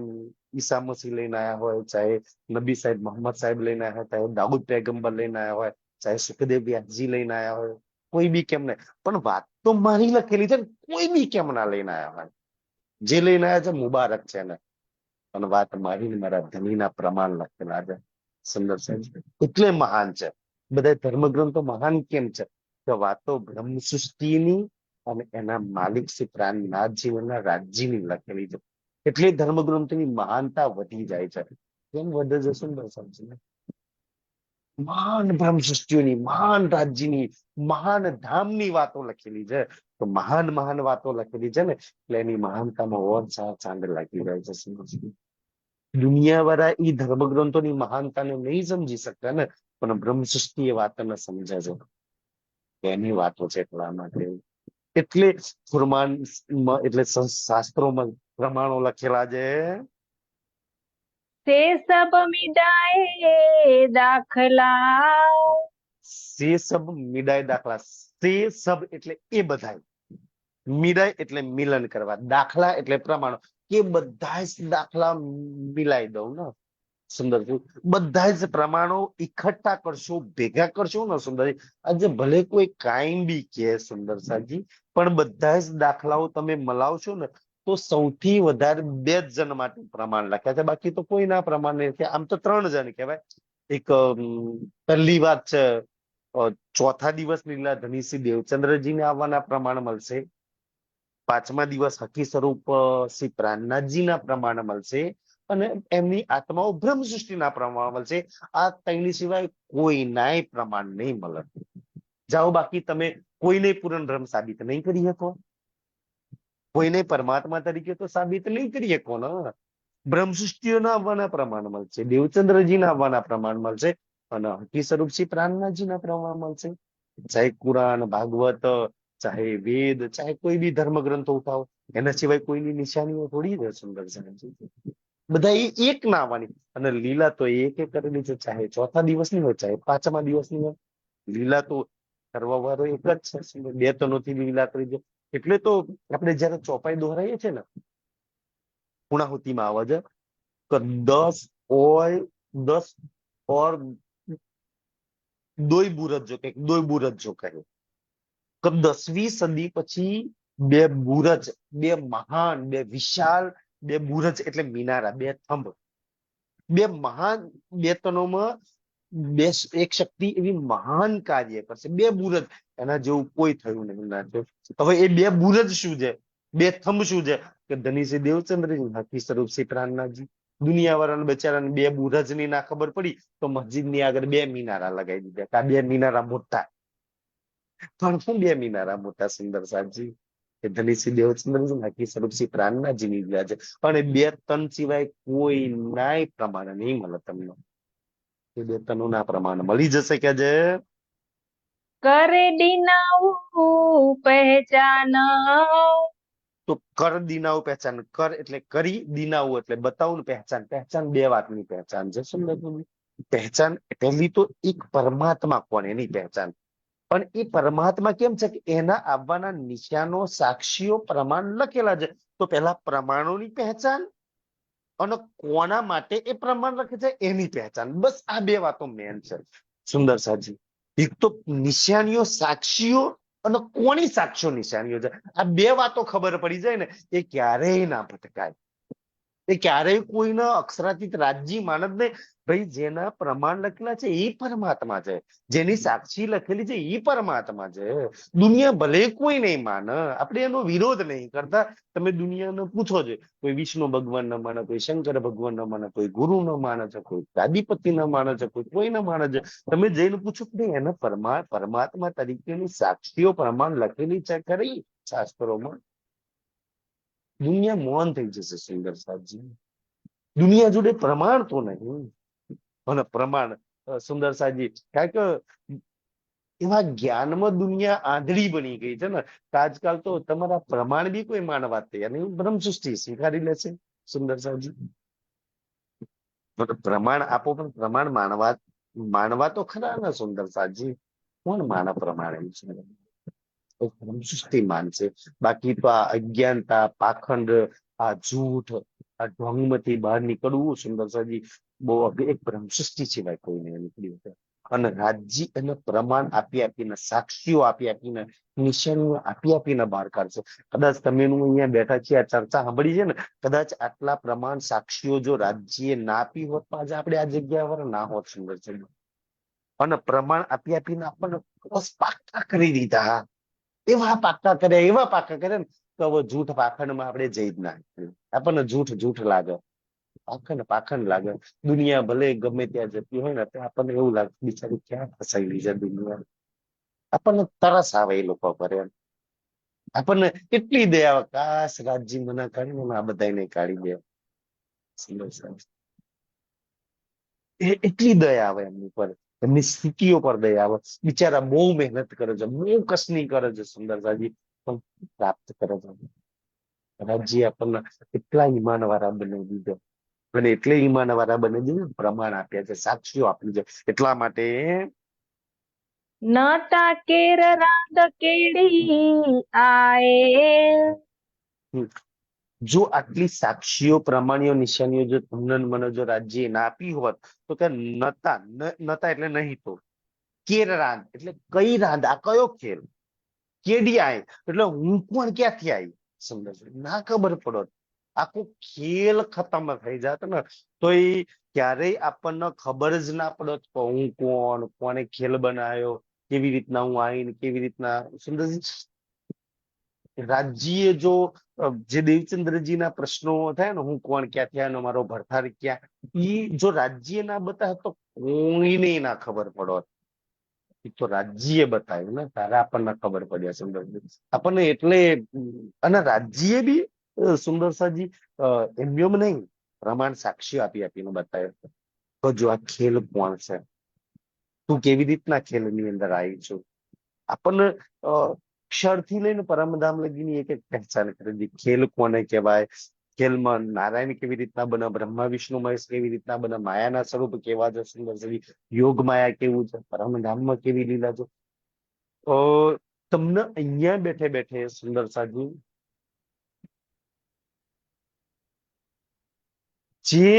ઈસા મસીહ લઈને આવ્યા હોય, ચાહે નબી સાહેબ મોહમ્મદ સાહેબ લઈને આવ્યા હોય, ચાહે દાઉદ પૈગંબર લઈને આવ્યા હોય, ચાહે સુખદેવ વ્યાસજી લઈને આવ્યા હોય, કોઈ બી કેમ નહીં, પણ વાત તો મારી લખેલી છે ને, કોઈ બી કેમ ના લઈને આવ્યા હોય. જે લઈને આવ્યા છે મુબારક છે ને, પણ વાત મારી ને મારા ધણીના પ્રમાણ લખેલા છે. સુંદર સાહેબ એટલે મહાન છે. બધા ધર્મગ્રંથો મહાન કેમ છે કે વાતો બ્રહ્મ સૃષ્ટિની અને એના માલિક શ્રી પ્રાણનાથજીના રાજ્યની લખેલી છે. એટલે ધર્મગ્રંથોની મહાનતા વધી જાય છે. કેમ વધે છે સુંદર સાહેબ? મહાન બ્રહ્મ સૃષ્ટિઓની, મહાન રાજ્યની, મહાન ધામની વાતો લખેલી છે. તો મહાન મહાન વાતો લખેલી છે ને, એટલે એની મહાનતામાં ઓર ચાંદ લાગી જાય છે. સુંદરજી, દુનિયા વાળા એ ધર્મગ્રંથોની મહાનતાને નહીં સમજી શકતા ને, પણ બ્રહ્મ સૃષ્ટિ એ વાતને સમજે છે. એની વાતો છે એટલા માટે. એટલે ફુરમાન એટલે શાસ્ત્રોમાં પ્રમાણો લખેલા છે. તે સબ મિટાએ દાખલા. સે સબ મિડાય દાખલા. સે સબ એટલે એ બધાય, મિડાય એટલે મિલન કરવા, દાખલા એટલે પ્રમાણો, કે બધા જ દાખલા મિલાઈ દઉં ને સુંદર, બધા જ પ્રમાણો એકઠા કરશો, ભેગા કરશો ને સુંદર, આજે ભલે કોઈ કાંઈ બી કે સુંદર સાજી, પણ બધા જ દાખલાઓ તમે મલાવશો ને, તો સૌથી વધારે 2 જ જણ માટે પ્રમાણ લખ્યા છે. બાકી તો કોઈના પ્રમાણ નહીં. આમ તો 3 જણ કહેવાય. એક પહેલી વાત છે, ચોથા દિવસ લીલા ધનીશ્રી દેવચંદ્રજીને આવવાના પ્રમાણ મળશે. 5મા દિવસ હકી સ્વરૂપ શ્રી પ્રાણનાથજીના પ્રમાણ મળશે, અને એમની આત્માઓ બ્રહ્મ સૃષ્ટિના પ્રમાણ મળશે. આ 3 સિવાય કોઈ નાય પ્રમાણ નહીં મળે. જાઓ, બાકી તમે કોઈને પૂર્ણ બ્રહ્મ સાબિત નહીં કરી શકો, કોઈને પરમાત્મા તરીકે તો સાબિત નહીં કરી શકો ને. બ્રહ્મ સૃષ્ટિઓના આવવાના પ્રમાણ મળશે, દેવચંદ્રજીના આવવાના પ્રમાણ મળશે, અને હકી સ્વરૂપ શ્રી પ્રાણનાથજીના પ્રમાણ મળશે. ચાહે કુરાન, ભાગવત, ચાહે વેદ, ચાહે કોઈ બી ધર્મ ગ્રંથો ઉઠાવો, એના સિવાય કોઈની નિશાનીઓ થોડી છે સુંદર સાહેબ. બધા એક ના આવવાની. અને લીલા તો એક કરેલી છે, ચાહે ચોથા દિવસની હોય, ચાહે 5મા દિવસની હોય. લીલા તો કરવા વાળો એક જ છે. 2 તનોથી લીલા કરી દે. એટલે તો આપણે જયારે ચોપાઈ દોહરાઈએ છીએ ને, પૂર્ણાહુતિમાં આવે છે કે 10 ઓર 2 બુરજ જો, કે 2 બુરજ જો કહે કે 10મી સદી પછી 2 બુરજ, 2 મહાન, 2 વિશાલ, 2 બુરજ એટલે મિનારા, 2 થંભ, 2 મહાન, 2 તનોમાં એક શક્તિ એવી મહાન કાર્ય કરશે. 2 બુરજ, એના જેવું કોઈ થયું નહીં ના થયું. હવે એ 2 બુરજ શું છે, 2 થંભ શું છે, કે ધનીશ્રી દેવચંદ્રજી, હકી સ્વરૂપ શ્રી પ્રાણનાથજી. દુનિયા વાળાને બચારાને 2 બુરજની ના ખબર પડી, તો મસ્જિદની આગળ 2 મિનારા લગાવી દીધા. આ 2 મિનારા મોટા, પણ શું 2 મિનારા મોટા સુંદર સાહેબજી? એ ધનીશ્રી દેવચંદ્રજી, હકી સ્વરૂપ શ્રી પ્રાણનાથજીની લીલા છે. પણ એ 2 તન સિવાય કોઈ નાય પ્રમાણ નહીં મળે તમને. એ 2 તનોના પ્રમાણ મળી જશે કે જે કરે દિનાવું પહેચાન. તો કર દિનાવું પહેચાન. કર એટલે કરી, દિનાવું એટલે બતાવું ને પહેચાન. પહેચાન 2 વાતની પહેચાન છે સુંદર. પહેચાન પહેલી તો એક પરમાત્મા કોણ, એની પહેચાન. પણ એ પરમાત્મા કેમ છે કે એના આવવાના નિશાનો, સાક્ષીઓ, પ્રમાણ લખેલા છે. તો પેલા પ્રમાણોની પહેચાન, અને કોના માટે એ પ્રમાણ લખે છે એની પહેચાન. બસ આ 2 વાતો મેન છે સુંદર સાજી. એક તો નિશાનીઓ, સાક્ષીઓ, અને કોની સાક્ષીઓ નિશાનીઓ છે. આ 2 વાતો ખબર પડી જાય ને, એ ક્યારેય ના ભટકાય. એ ક્યારેય કોઈના અક્ષરાતીત રાજ્ય માનદ ને. ભાઈ જેના પ્રમાણ લખેલા છે એ પરમાત્મા છે, જેની સાક્ષી લખેલી છે એ પરમાત્મા છે. દુનિયા ભલે કોઈ નહીં માને, આપણે એનો વિરોધ નહીં કરતા. તમે દુનિયાને પૂછો છે, કોઈ વિષ્ણુ ભગવાન ન માને, કોઈ શંકર ભગવાન ન માને, કોઈ ગુરુ ન માને છે, કોઈ ગાદીપતિ ન માને છે, કોઈ ન માને છે. તમે જઈને પૂછો કે એને પરમાત્મા તરીકેની સાક્ષીઓ પ્રમાણ લખેલી છે ખરી શાસ્ત્રોમાં? દુનિયા મૌન થઈ જશે સુંદર સાહેબજી. દુનિયા જોડે પ્રમાણ તો નહીં. અને પ્રમાણ સુંદર સાહેબજી, કારણ કે એવા જ્ઞાનમાં દુનિયા આંધળી બની ગઈ છે ને. આજકાલ તો તમારા પ્રમાણ બી કોઈ માનવા તૈયાર નહીં. બ્રહ્મ સૃષ્ટિ સ્વીકારી લેશે સુંદર સાહેબજી. પ્રમાણ આપો, પણ પ્રમાણ માનવા તો ખરા ને સુંદર સાહેબજી. કોણ માનવ પ્રમાણ એમ છે? સૃષ્ટિ માનશે. બાકી તો આ અજ્ઞાનતા, પાખંડ, આ જૂઠ, આ ઢોંગમાંથી બહાર નીકળવું સુંદર સાહેબજી બહુ એક બ્રહ્મ સૃષ્ટિ સિવાય કોઈને નીકળ્યું છે. અને રાજ્ય એને પ્રમાણ આપી આપીને, સાક્ષીઓ આપી આપીને, નિશાનીઓ આપી આપીને બહાર કાઢશે. કદાચ તમે અહીંયા બેઠા છીએ, આ ચર્ચા સાંભળી છે ને, કદાચ આટલા પ્રમાણ સાક્ષીઓ જો રાજ્યએ ના આપી હોત તો આજે આપણે આ જગ્યા પર ના હોત સુંદર છે. અને પ્રમાણ આપી આપીને આપણને પાકા કરી દીધા. એવા પાકા કર્યા ને તો હવે જૂઠ પાખંડમાં આપણે જઈ જ ના. આપણને જૂઠ લાગે, પાખંડ લાગે. દુનિયા ભલે ગમે ત્યાં જતી હોય ને, ત્યાં આપણને એવું લાગે બિચારી ક્યાં ફસાયેલી છે દુનિયા. આપણને તરસ આવે એ લોકો પર. એમ આપણને એટલી દયા આવે, કાશ રાજ્ય મને કાઢી આ બધાને કાઢી દે. એટલી દયા આવે એમની પર, એમની સ્થિતિઓ પર દયા આવે. બિચારા બહુ મહેનત કરે છે, બહુ કસની કરે છે સુંદરતાજી, પણ પ્રાપ્ત કરે છે. રાજ્ય આપણને એટલા ઈમાન વાળા બનાવી દીધો, અને એટલે ઈમાન વાળા બનાવી દીધું, પ્રમાણ આપ્યા છે, સાક્ષીઓ આપી છે. એટલા માટે નટા કેર રાંદ કેડી આએ. જો આટલી સાક્ષીઓ, પ્રમાણીઓ, નિશાનીઓ જો તમને મને જો રાજ્ય ના આપી હોત તો કે નતા એટલે નહીં. તો કેર રાંદ એટલે કઈ રાંદ, આ કયો ખેલ? કેડી આય એટલે હું કોણ, ક્યાંથી આવી? સમજ ના ખબર પડત, આખો ખેલ ખતમ થઈ જાત ને. તો એ ક્યારેય આપણને ખબર જ ના પડત કે હું કોણ, કોને ખેલ બનાવ્યો, કેવી રીતના હું આવીને કેવી રીતના. સુંદરજી, રાજ્ય જો જે દેવચંદ્રજી ના પ્રશ્નો થાય ને, હું કોણ, ક્યાંથી આવ્યો, મારો ભરથાર ક્યાં, એ જો રાજ્ય ના બતાવે તો કોઈને ના ખબર પડત. તો રાજ્ય બતાવ્યું ને તારે આપણને ખબર પડ્યા સુંદરજી આપણને. એટલે અને રાજ્ય બી સુંદરસાજી એમ નહીં, પ્રમાણ સાક્ષી આપી આપીને બતાવ્યો તો જો આ ખેલ કોણ છે, તું કેવી રીતના ખેલની અંદર આવી છું. આપણને ક્ષરથી લઈને પરમધામ લગીની એક એક પહેચાન કરી દી. ખેલ કોને કહેવાય, ખેલમાં નારાયણ કેવી રીતના બને, બ્રહ્મા વિષ્ણુ મહેશ કેવી રીતના બને, માયાના સ્વરૂપ કેવા છે સુંદર છે, યોગ માયા કેવું છે, પરમધામમાં કેવી લીલા છે. તમને અહીંયા બેઠે બેઠે સુંદર સાધુ જે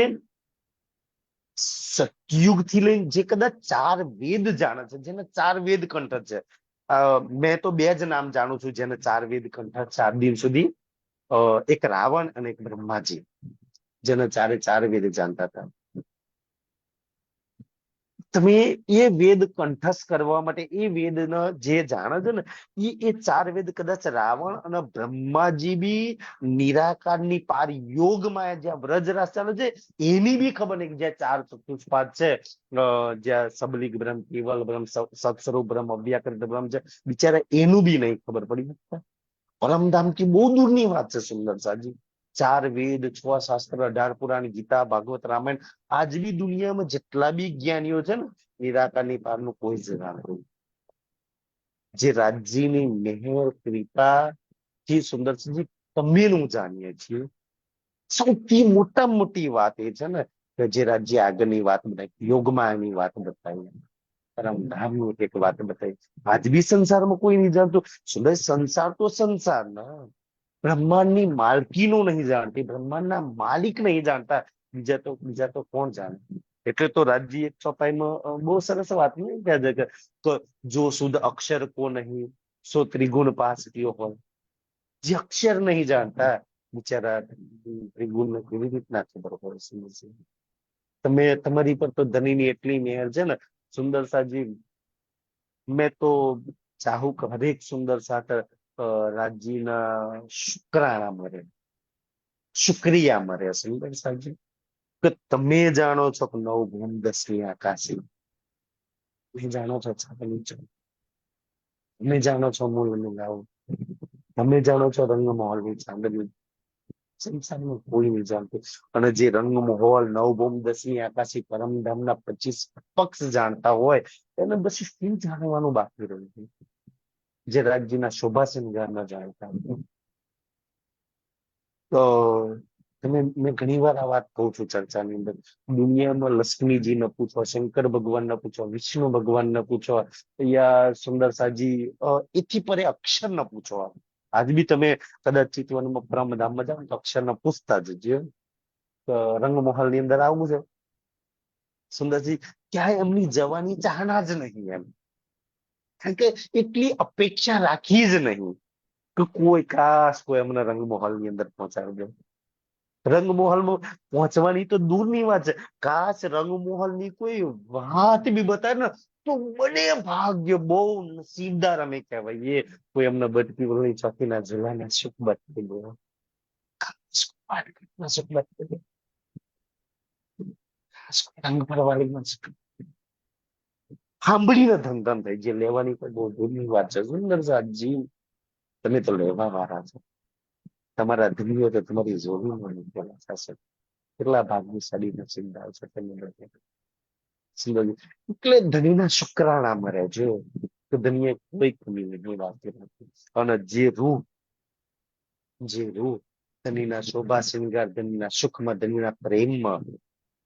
સતયુગ થી લઈને જે કદાચ 4 વેદ જાણે છે, જેને 4 વેદ કંઠ છે. મેં તો 2 જ નામ જાણું છું જેને 4 વેદ કંઠ 4 દિન સુધી. એક રાવણ અને એક બ્રહ્માજી, જેને 4 વેદ જાણતા હતા. તમે એ વેદ કંઠસ્થ કરવા માટે એ વેદ જે જાણે છે ને, એ 4 વેદ કદાચ રાવણ અને બ્રહ્માજી બી નિરાકારની પાર યોગમાં જ્યાં વ્રજરાસ ચાલે છે એની બી ખબર નહીં, જ્યાં 4 ચતુષ્પાદ છે, જ્યાં સબલિક બ્રહ્મ, કેવલ બ્રહ્મ, સત્સ્વરૂપ બ્રહ્મ, અવ્યાકૃત બ્રહ્મ છે, બિચારા એનું બી નહીં ખબર પડી. પરમધામથી બહુ દૂરની વાત છે સુંદર સાજી. 4 વેદ, 6 શાસ્ત્ર, 18 પુરાણ, ગીતા, ભાગવત, રામાયણ, આજ બી દુનિયામાં જેટલા બી જ્ઞાનીઓ છે ને, નિરાકારની પારનું કોઈ જ ના હોય. જે રાજ્યની મહેર કૃપા થી સુંદરસિંહજી તમે હું જાણીએ છીએ. સૌથી મોટામાં મોટી વાત એ છે ને કે જે રાજ્ય આગળની વાત બતાવી, યોગમાં એની વાત બતાવી, પરમધામની એક વાત બતાવી. આજ બી સંસારમાં કોઈ નહીં જાણતું. સુંદર સંસાર તો સંસાર ના, બ્રહ્માંડની માલકીનું નહીં જાણતી, બ્રહ્માંડના માલિક નહીં જાણતા, બીજા તો કોણ જાણે. એટલે તો રાજ્ય એક ચોપાઈમાં બહુ સરસ વાત નહીં કહે છે કે જો શુદ્ધ અક્ષર કો નહીં સો ત્રિગુણ પાસ કયો હોય. જે અક્ષર નહીં જાણતા, બિચારા ત્રિગુણને કેવી રીતના ખબર પડે સુંદરજી? તમે તમારી પર તો ધનીની એટલી મહેર છે ને સુંદરસાજી. મેં તો ચાહું કે હરેક સુંદર સાથે રાજ્યના શુક્રાણા મરે, શુક્રિયા મરે સુંદરસાજી. કે તમે જાણો છો કે નવ ભૂમ 10મી આકાશી, તમે જાણો છો છાપલી છો, તમે જાણો છો મૂળ ગાવ, તમે જાણો છો રંગ મહોલની ચાંદની. સંસારમાં કોઈ નહીં જાણતું. અને જે રંગ મહોલ, નવભૂમ, 10મી આકાશી, પરમધામના 25 પક્ષ જાણતા હોય એને બસ શું જાણવાનું બાકી રહ્યું છે? જે રાજ્યના શોભા શૃંગાર ન જાણતા હોય. તો મેં ઘણી વાર આ વાત કહું છું ચર્ચાની અંદર. દુનિયામાં લક્ષ્મીજીને પૂછો, શંકર ભગવાનને પૂછો, વિષ્ણુ ભગવાનને પૂછો, યા સુંદરસાજી એથી પરે અક્ષરને પૂછો. આજ બી તમે કદાચ ચિતવનમાં પરમધામમાં જાઓ તો અક્ષરને પૂછતા જજો. રંગમહલ ની અંદર આવું છે સુંદરજી, ક્યાંય એમની જવાની ચાહના જ નહીં એમ. કારણ કે એટલી અપેક્ષા રાખી જ નહીં કે કોઈ કાશ કોઈ અમને રંગમહલ ની અંદર પહોંચાડી દે. રંગમહલમાં પહોંચવાની તો દૂરની વાત છે, કાશ રંગમહલ ની કોઈ વાત બી બતાવે ને તો બને ભાગ્ય, બહુ નસીબદાર અમે કહેવાય. કોઈ અમને બચતી વળી ચોકીના ઝુલાના સુખ બતાવી દે. સુખ બતાવી દે. રંગ પરવાળીમાં સાંભળીને ધન ધન થઈ. જે લેવાની કોઈ બહુ દૂરની વાત છે સુંદરસાજી. તમે તો લેવા વાળા છો. તમારા ધણીઓ તો તમારી જોડીમાં નીકળેલા થશે. કેટલા ભાગ્યશાળી નસીબદાર છે તમે લોકો. એટલે ધણીના શુક્રાણા મરે જો તો ધણીએ કોઈ કમી નહીં વાંચી નથી. અને જે રૂહ ધણીના શોભા શૃંગાર, ધણીના સુખમાં, ધણીના પ્રેમમાં,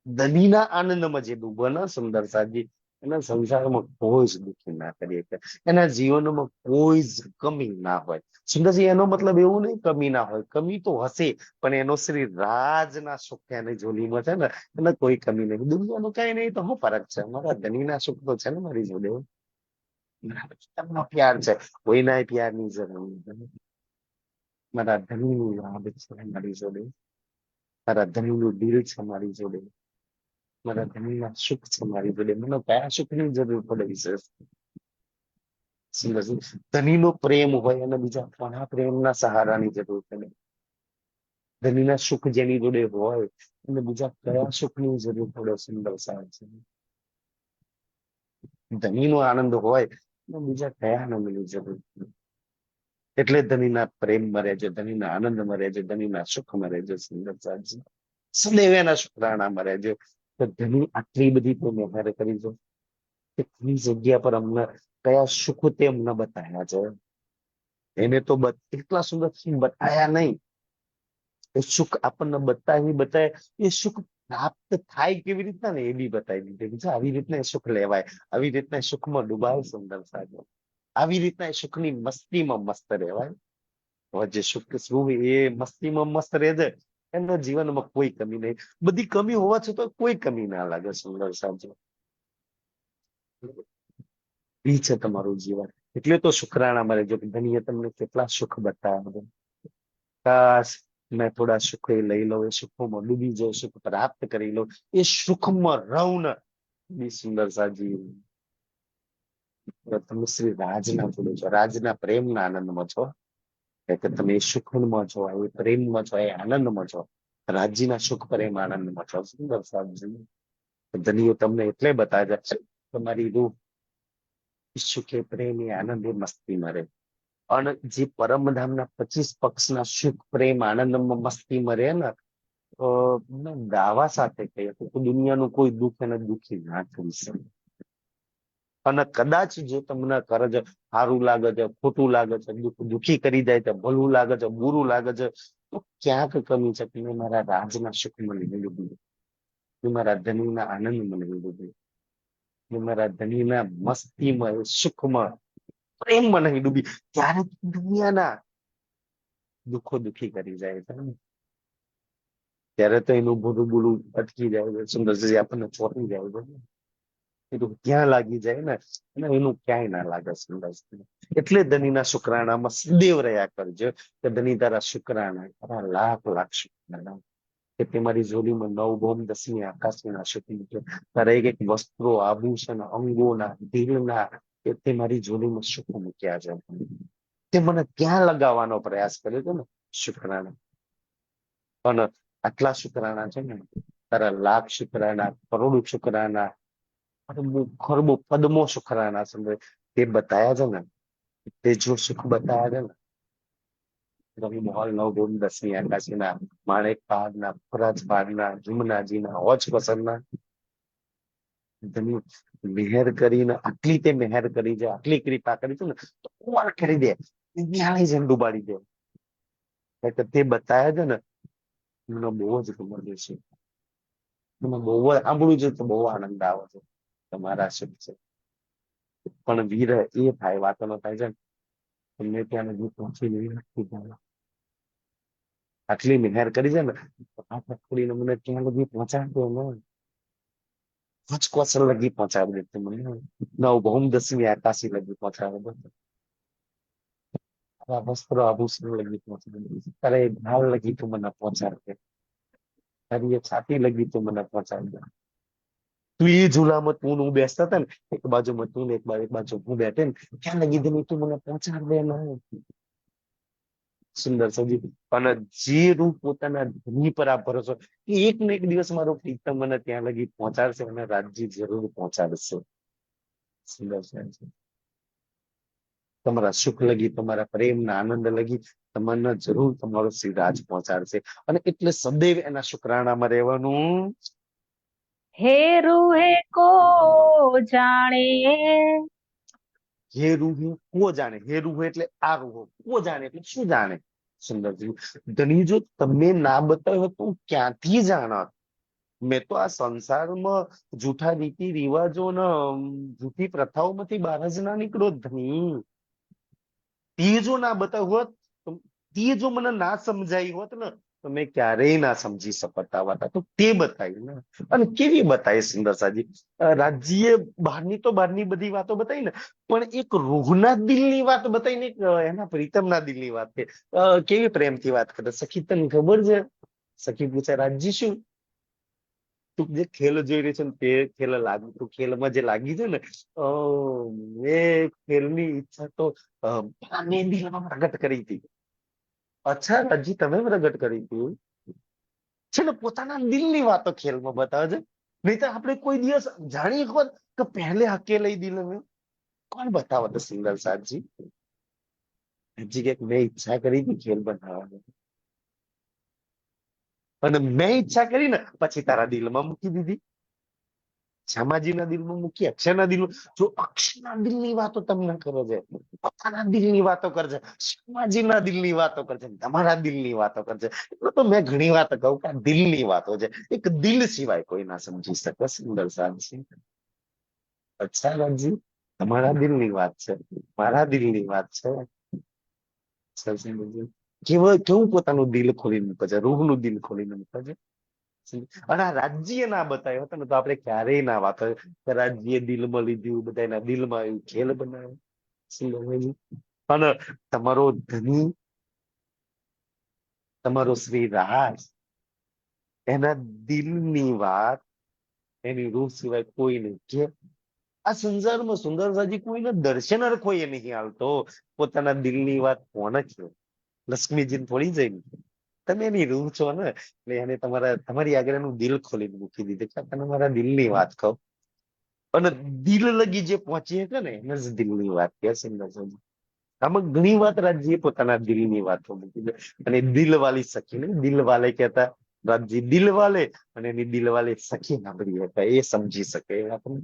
ધણીના આનંદમાં જે ડૂબે ને સુંદરસાજી, એના સંસારમાં કોઈ જ દુઃખી ના કરી શકે. એના જીવનમાં કોઈ જ કમી ના હોય. સુંદરજી, એનો મતલબ એવું નહીં કમી ના હોય, કમી તો હશે, પણ એનો શ્રી રાજના સુખ એની જોલીમાં છે ને, એને કોઈ કમી નહીં. દુનિયાનું કઈ નહીં તો શું ફરક છે? મારા ધણીના સુખ તો છે ને મારી જોડે. તમને પ્યાર છે, કોઈના પ્યારની જરૂર નથી. મારા ધણીનું યાદ છે મારી જોડે, મારા ધણીનું દિલ છે મારી જોડે, મારા ધણીના સુખ છે મારી જોડે. મને કયા સુખની જરૂર પડે છે? ધણીનો પ્રેમ હોય અને બીજા ઘણા પ્રેમના સહારાની જરૂર પડે. ધણીના સુખ જેની જોડે હોય અને બીજા કયા સુખની જરૂર પડે? સુંદર સાહેબ છે. ધણીનો આનંદ હોય અને બીજા કયા આનંદની જરૂર પડે? એટલે ધણીના પ્રેમમાં રહેજો, ધણીના આનંદમાં રહેજો, ધણીના સુખમાં રહેજો. સુંદર સાહેબ સદૈવ એના શુક્રાણામાં રહેજો. તો ધણી આટલી બધી તો મહેર કરી છે. કેટલી જગ્યા પર અમને કયા સુખ તે અમને બતાવ્યા છે. એને તો એટલા સુંદર બતાયા નહીં. એ સુખ આપણને બતાવે એ સુખ પ્રાપ્ત થાય કેવી રીતના ને એ બી બતાવી દીધું. આવી રીતના એ સુખ લેવાય, આવી રીતના સુખમાં ડૂબાય. સુંદર સાહેબ આવી રીતના એ સુખની મસ્તીમાં મસ્ત રહેવાય. હવે જે સુખ શું એ મસ્તીમાં મસ્ત રહે છે એમના જીવનમાં કોઈ કમી નહીં. બધી કમી હોવા છતાં કોઈ કમી ના લાગે. સુંદર સાહેબ એ છે તમારું જીવન. એટલે તો શુક્રાણા મળે જો કે ધણીએ તમને કેટલા સુખ બતાવ્યા. કાશ મેં થોડા સુખ લઈ લઉં, એ સુખોમાં ડૂબી જાઉં, સુખ પ્રાપ્ત કરી લઉં, એ સુખમાં રહું ને. બી સુંદર સાજી તમે શ્રી રાજના જોડે છો, રાજના પ્રેમના આનંદમાં છો. કે તમે એ સુખમાં છો, એ પ્રેમમાં છો, એ આનંદમાં છો. રાજ્યના સુખ પ્રેમ આનંદમાં છો. સુંદર સાજી ધણીઓ તમને એટલે બતાવે છે તમારી રૂહ સુખે પ્રેમ એ આનંદ એ મસ્તીમાં રહે. અને જે પરમધામના 25 પક્ષના સુખ પ્રેમ આનંદમાં મસ્તીમાં રહે ને, દાવા સાથે કહીએ તો દુનિયાનું કોઈ દુઃખ એને દુઃખી ના કરી શકે. અને કદાચ જો તમને કરજ સારું લાગે છે, ખોટું લાગે છે, દુઃખી કરી જાય છે, ભલું લાગે છે, બુરું લાગે છે, તો ક્યાંક કમી છે કે મારા રાજના સુખમાં નહીં ડૂબી, મારા ધણીના આનંદમાં નહીં ડૂબી, મારા ધણીના મસ્તીમાં સુખમાં પ્રેમમાં નહીં ડૂબી. ત્યારે દુનિયાના દુઃખો દુઃખી કરી જાય છે ને, ત્યારે તો એનું ભૂરું બુરું અટકી જાય છે. સુંદરજી આપણને ચોટી જાય છે. કીધું ક્યાં લાગી જાય ને, અને એનું ક્યાંય ના લાગે સુંદર. એટલે ધનીના શુક્રાણામાં સદૈવ રહ્યા કરજો કે ધની તારા શુક્રાણા, તારા લાખ લાખ શુક્રાણા, કે તે મારી જોડીમાં નવ ભૌમ દસમી આકાશના શુક્ર છે. તારા એક એક વસ્ત્રો, આભૂષણ, અંગોના, દિલના, કે તે મારી જોડીમાં સુખ મૂક્યા છે. તે મને ત્યાં લગાવવાનો પ્રયાસ કર્યો હતો ને શુક્રાણા. પણ આટલા શુક્રાણા છે ને, તારા લાખ શુક્રાણા, કરોડો શુક્રાણા, અરબો ખરબો પદ્મો શુક્રાણા છે તે બતાયા છે ને, તે જો સુખ બતાયા છે ને, રવિ મોહલ નવ ભૌમ દસમી આકાશીના, માણેક પહાડના, ફરજ પહાડના, જુમનાજીના, હોજ પસંદના, ધની મહેર કરીને આટલી તે મહેર કરી છે, આટલી કૃપા કરી છે ને, તો કોણ કરી દે, ન્યાય જેમ ડુબાડી દે. એટલે તે બતાયા છે ને, મને બહુ જ ગમે છે. મને બહુ જ સાંભળ્યું છે તો બહુ આનંદ આવે છે. તમારા શુભ છે. પણ વીર એ થાય, વાતો ન થાય છે ને, તમને ત્યાં નજીક પહોંચી નહીં શકતી. આટલી મહેર કરી છે ને, આ પકડીને મને ત્યાં લગી પહોંચાડતો ને, કૌશલ લગી પહોંચાડી દેતી મને, નવ ભૌમ દસમી આકાશી લગી પહોંચાડી દે, વસ્ત્રો આભૂષણ લગી પહોંચાડી દે, તારે ભાવ લગી તું મને પહોંચાડે, તારી એ છાતી લગી તું મને પહોંચાડી દે. તું એ ઝુલામાં તું હું બેસતા હતા ને, એક બાજુમાં તું ને એક બાજુ હું બેઠે ને, ક્યાં લગી દે તું મને પહોંચાડ દે ને. સુંદર સજી. અને જે રૂપ પોતાના ધની પર આ ભરોસો, એક ને એક દિવસ મારો પ્રીતમ મને ત્યાં લગી પહોંચાડશે અને રાજજી જરૂર પહોંચાડશે. સુંદર છે. તમારા સુખ લગી, તમારા પ્રેમના આનંદ લગી તમને જરૂર તમારો શ્રી રાજ પહોંચાડશે. અને એટલે સદૈવ એના શુક્રાણામાં રહેવાનું. હે રૂહે કો જાણે, હે રૂહે કો જાણે, હે રૂહે એટલે આ રૂહો, કો જાણે એટલે શું જાણે. સુંદરજી, ધની જો તમે ના બતાવ્યો તો હું ક્યાંથી જાણત. મેં તો આ સંસારમાં જૂઠા રીતિ રિવાજો ને જૂઠી પ્રથાઓમાંથી બહાર જ ના નીકળો ધની. તે જો ના બતાવ્યું હોત, તે જો મને ના સમજાઈ હોત ને, તો મેં ક્યારેય ના સમજી શકતા હતા. તો તે બતાવી ને, અને કેવી બતાવી સુંદરસાજી. રાજ્જીએ બહારની તો બહારની બધી વાતો બતાવી ને, પણ એક રૂહના દિલની વાત બતાવીને, એક એના પ્રીતમના દિલની વાત છે. કેવી પ્રેમથી વાત કરે. સખી તને ખબર છે? સખી પૂછે, રાજ્જી શું તું જે ખેલ જોઈ રહી છે ને, તે ખેલ લાગુ, તું ખેલમાં જે લાગી છે ને, એ ખેલની ઈચ્છા તો મેં દિલમાં પ્રગટ કરી હતી. અચ્છા રાજ્જી, તમે પ્રગટ કરી હતી? છે ને, પોતાના દિલની વાતો ખેલમાં બતાવે છે. નહીં તો આપણે કોઈ દિવસ જાણીએ ખબર કે પહેલે અકેલે દિલ મેં કોણ બતાવો તો સુંદર સાજી. હજી કે મેં ઈચ્છા કરી હતી ખેલ બનાવવાની, અને મેં ઈચ્છા કરી ને પછી તારા દિલમાં મૂકી દીધી. શ્યામાજીના દિલમાં મૂકી, અક્ષરના દિલમાં. જો અક્ષરના દિલની વાતો તમને કરે છે, પોતાના દિલની વાતો કરશે, શ્યામાજીના દિલની વાતો કરશે, તમારા દિલની વાતો કરશે. એટલે તો મેં ઘણી વાત કહું કે આ દિલની વાતો છે. એક દિલ સિવાય કોઈ ના સમજી શકે. સુંદર સાજી. અચ્છા રાજી, તમારા દિલની વાત છે, મારા દિલની વાત છે. કેવું પોતાનું દિલ ખોલીને મૂકે છે, રૂહનું દિલ ખોલીને મૂકે છે. અને આ રાજ્ય ના બતાવ્યો હતો ને, તો આપણે ક્યારેય ના વાત રાજ્ય દિલમાં લીધું, બધાના દિલમાં એવું ખેલ બનાવ્યો. અને તમારો ધની, તમારો શ્રી રાજ, એના દિલની વાત એની રૂહ સિવાય કોઈ નહીં. કે આ સંસારમાં સુંદર સાજી કોઈને દર્શન કોઈ નહીં હાલતો. પોતાના દિલની વાત કોને છે? લક્ષ્મીજીને થોડી જઈને, તમે એની રૂહ છો ને, એટલે એને તમારી આગળ એનું દિલ ખોલીને મૂકી દીધું કે તને મારા દિલની વાત કહું. અને દિલ લગી જે પહોંચી છે ને, એને જ દિલની વાત કહે. સુંદર સાજી. આમાં ઘણી વાત રાજ્ય પોતાના દિલની વાતો મૂકી દે. અને દિલ વાલી સખી ને દિલ વાલે કહેતા, રાજ્ય દિલ વાલે, અને એની દિલ વાલે સખી સાંભળી હતા, એ સમજી શકે એ વાતને.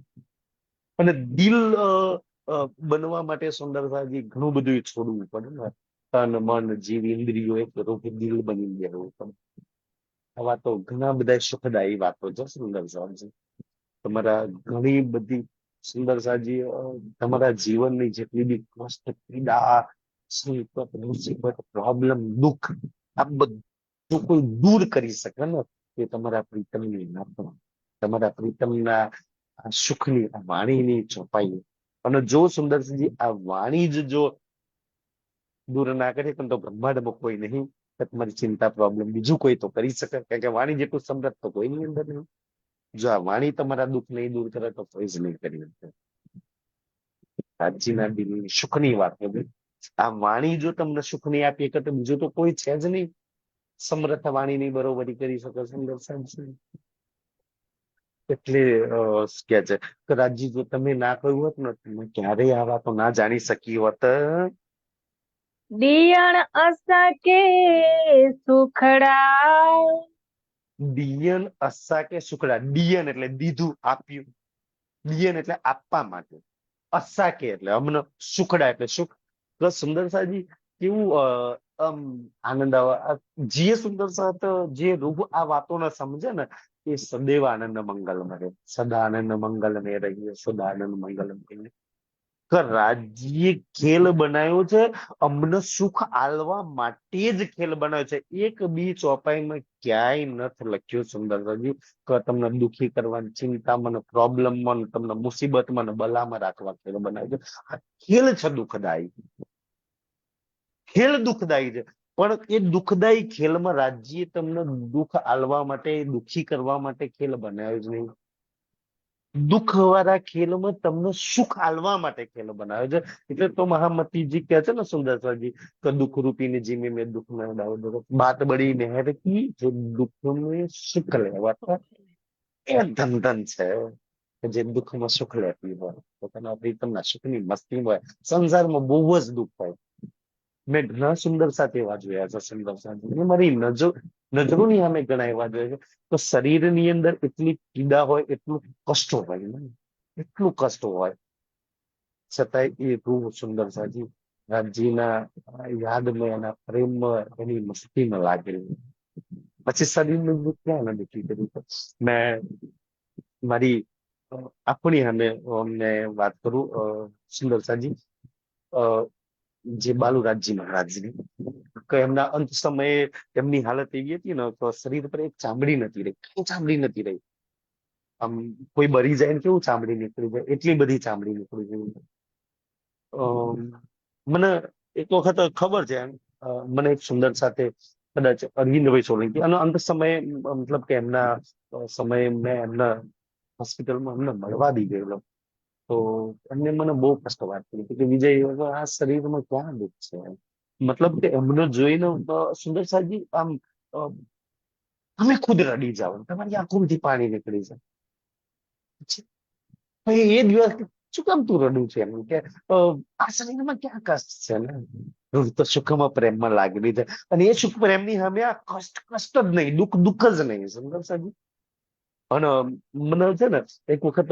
અને દિલ બનવા માટે સુંદરતાજી ઘણું બધું છોડવું પડે ને. તન મન જીવ ઇન્દ્રિયો એક રૂપ દિલ બની ગયા. આ વાતો ઘણા બધા સુખદાયી વાતો છે સુંદર સાજી. તમારા ઘણી બધી સુંદર સાજી, તમારા જીવનની જેટલી બી કષ્ટ, પીડા, સંકટ, મુસીબત, પ્રોબ્લેમ, દુઃખ, આ બધું કોઈ દૂર કરી શકે ને, એ તમારા પ્રીતમની નાતો, તમારા પ્રીતમના આ સુખની આ વાણીની ચોપાઈ. અને જો સુંદરસિંહજી આ વાણી જ જો દૂર ના કરે તો બ્રહ્માંડમાં કોઈ નહીં. તો તમારી ચિંતા પ્રોબ્લેમ બીજું કોઈ તો કરી શકે, કારણ કે વાણી જેટલું સમૃદ્ધ તો કોઈની અંદર નહીં. જો આ વાણી તમારા દુઃખ નહીં દૂર કરે તો કોઈ જ નહીં કરી શકે. રાજ્યના દિલની સુખની વાત કરી. આ વાણી જો તમને સુખ નહીં આપી શકે તો બીજું તો કોઈ છે જ નહીં. સમર્થ વાણી ની બરોબરી કરી શકે સુંદર સાહેબ. એટલે કે છે કે રાજજી જો તમે ના કહ્યું હોત ને તમે ક્યારેય આ વાતો ના જાણી શકી હોત. દિયણ અસા કે સુખડા. દિયન અસ્સા કે સુખડા. દિયન એટલે દીધું આપ્યું. દિયન એટલે આપવા માટે. અસ્સા કે એટલે અમને. સુખડા એટલે સુખ. તો સુંદર સાહેબજી કેવું આનંદ આવે. જે સુંદર સાહેબ જે રૂહ આ વાતો ને સમજે ને એ સદૈવ આનંદ મંગલ રહે. સદા આનંદ મંગલ ને રહીએ. સદા આનંદ મંગલ રહીએ. રાજ્ય ખેલ બનાવ્યો છે અમને સુખ આલવા માટે જ ખેલ બનાવ્યો છે. એક બી ચોપાઈમાં ક્યાંય નથી લખ્યું સુંદરજી કે તમને દુખી કરવાની, ચિંતામાં, પ્રોબ્લેમમાં, તમને મુસીબતમાં ને બલામાં રાખવા ખેલ બનાવ્યો છે. આ ખેલ છે દુઃખદાયી. ખેલ દુઃખદાયી છે. પણ એ દુઃખદાયી ખેલમાં રાજ્ય તમને દુઃખ આલવા માટે, દુઃખી કરવા માટે ખેલ બનાવ્યો જ નહીં. દુઃખ વાળા ખેલમાં તમને સુખ આલવા માટે ખેલ બનાવ્યો છે. એટલે તો મહામતીજી કહે છે ને સુંદરજી કે દુઃખ રૂપી ને જીમે મેં દુઃખ में डाल बात बड़ी मेहर की जो दुख में सुख लेवा એ ધન છે કે જે દુઃખમાં સુખ લેતી હોય પોતાના પ્રીતમના સુખની મસ્તી હોય. સંસારમાં બહુ જ દુઃખ હોય. મેં ઘણા સુંદર સાથે એવા જોયા છે. સુંદર સાથે મારી નજરોની સામે ઘણા એવા જોયા છે. તો શરીરની અંદર એટલી પીડા હોય, એટલું કષ્ટ હોય ને, એટલું કષ્ટ હોય છતાંય એ રૂહ સુંદર સાજી રાજ્યના યાદમાં, એના પ્રેમમાં, એની મસ્તીમાં લાગેલી. પછી શરીરનું દુઃખ ક્યાં નથી કર્યું. મેં મારી આપણી સામે અમને વાત કરું સુંદર સાજી જે બાલુરાજજી મહારાજની કે એમના અંત સમયે એમની હાલત એવી હતી ને તો શરીર પર એક ચામડી નથી રહી. કઈ ચામડી નથી રહી. આમ કોઈ બરી જાય ને કેવું ચામડી નીકળી જાય એટલી બધી ચામડી નીકળી ગઈ. મને એક વખત ખબર છે મને એક સુંદર સાથે કદાચ અરવિંદભાઈ સોલંકી અને અંત સમયે મતલબ કે એમના સમયે મેં એમના હોસ્પિટલમાં એમને મળવા દી ગયેલો. તો એમને મને બહુ કષ્ટ વાત કરી કે વિજય આ શરીરમાં ક્યાં દુઃખ છે. મતલબ કે એમને જોઈને સુંદર સાહેબજી આમ તમે ખુદ રડી જાઓ, તમારી આંખોમાંથી પાણી નીકળી જાય. પછી એ દિવસ શું કામ તું રડું છે એમ કે આ શરીરમાં ક્યાં કષ્ટ છે ને તો સુખમાં પ્રેમમાં લાગેલી છે. અને એ સુખ પ્રેમની સામે આ કષ્ટ જ નહીં, દુઃખ જ નહીં. સુંદર સાહેબજી અને મને છે ને એક વખત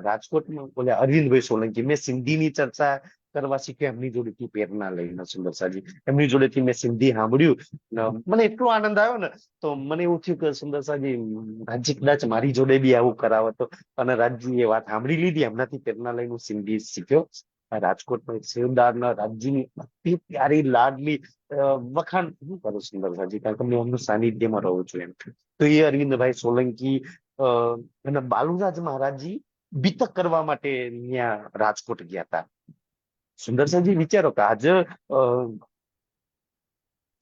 રાજકોટમાં બોલે અરવિંદભાઈ સોલંકી મેં સિંધીની ચર્ચા કરવા શીખ્યો એમની જોડેથી પ્રેરણા લઈને. સુંદર સાહેબજી એમની જોડેથી મેં સિંધી સાંભળ્યું. મને એટલો આનંદ આવ્યો ને તો મને એવું થયું કે સુંદર સાહેબજી રાજજી કદાચ મારી જોડે બી આવું કરાવો તો. અને રાજજી એ વાત સાંભળી લીધી. એમનાથી પ્રેરણા લઈને હું સિંધી શીખ્યો. રાજકોટમાં એક સેવદારના રાજ્યની અતિ પ્યારી લાડલી વખાણ શું કરું સુંદર સાહેબજી કારણ કે હું એમનું સાનિધ્યમાં રહું છું એમ. તો એ અરવિંદભાઈ સોલંકી અને બાલુરાજ મહારાજજી બીતક કરવા માટે ત્યાં રાજકોટ ગયા હતા. સુંદરસિંહજી વિચારો કે આજે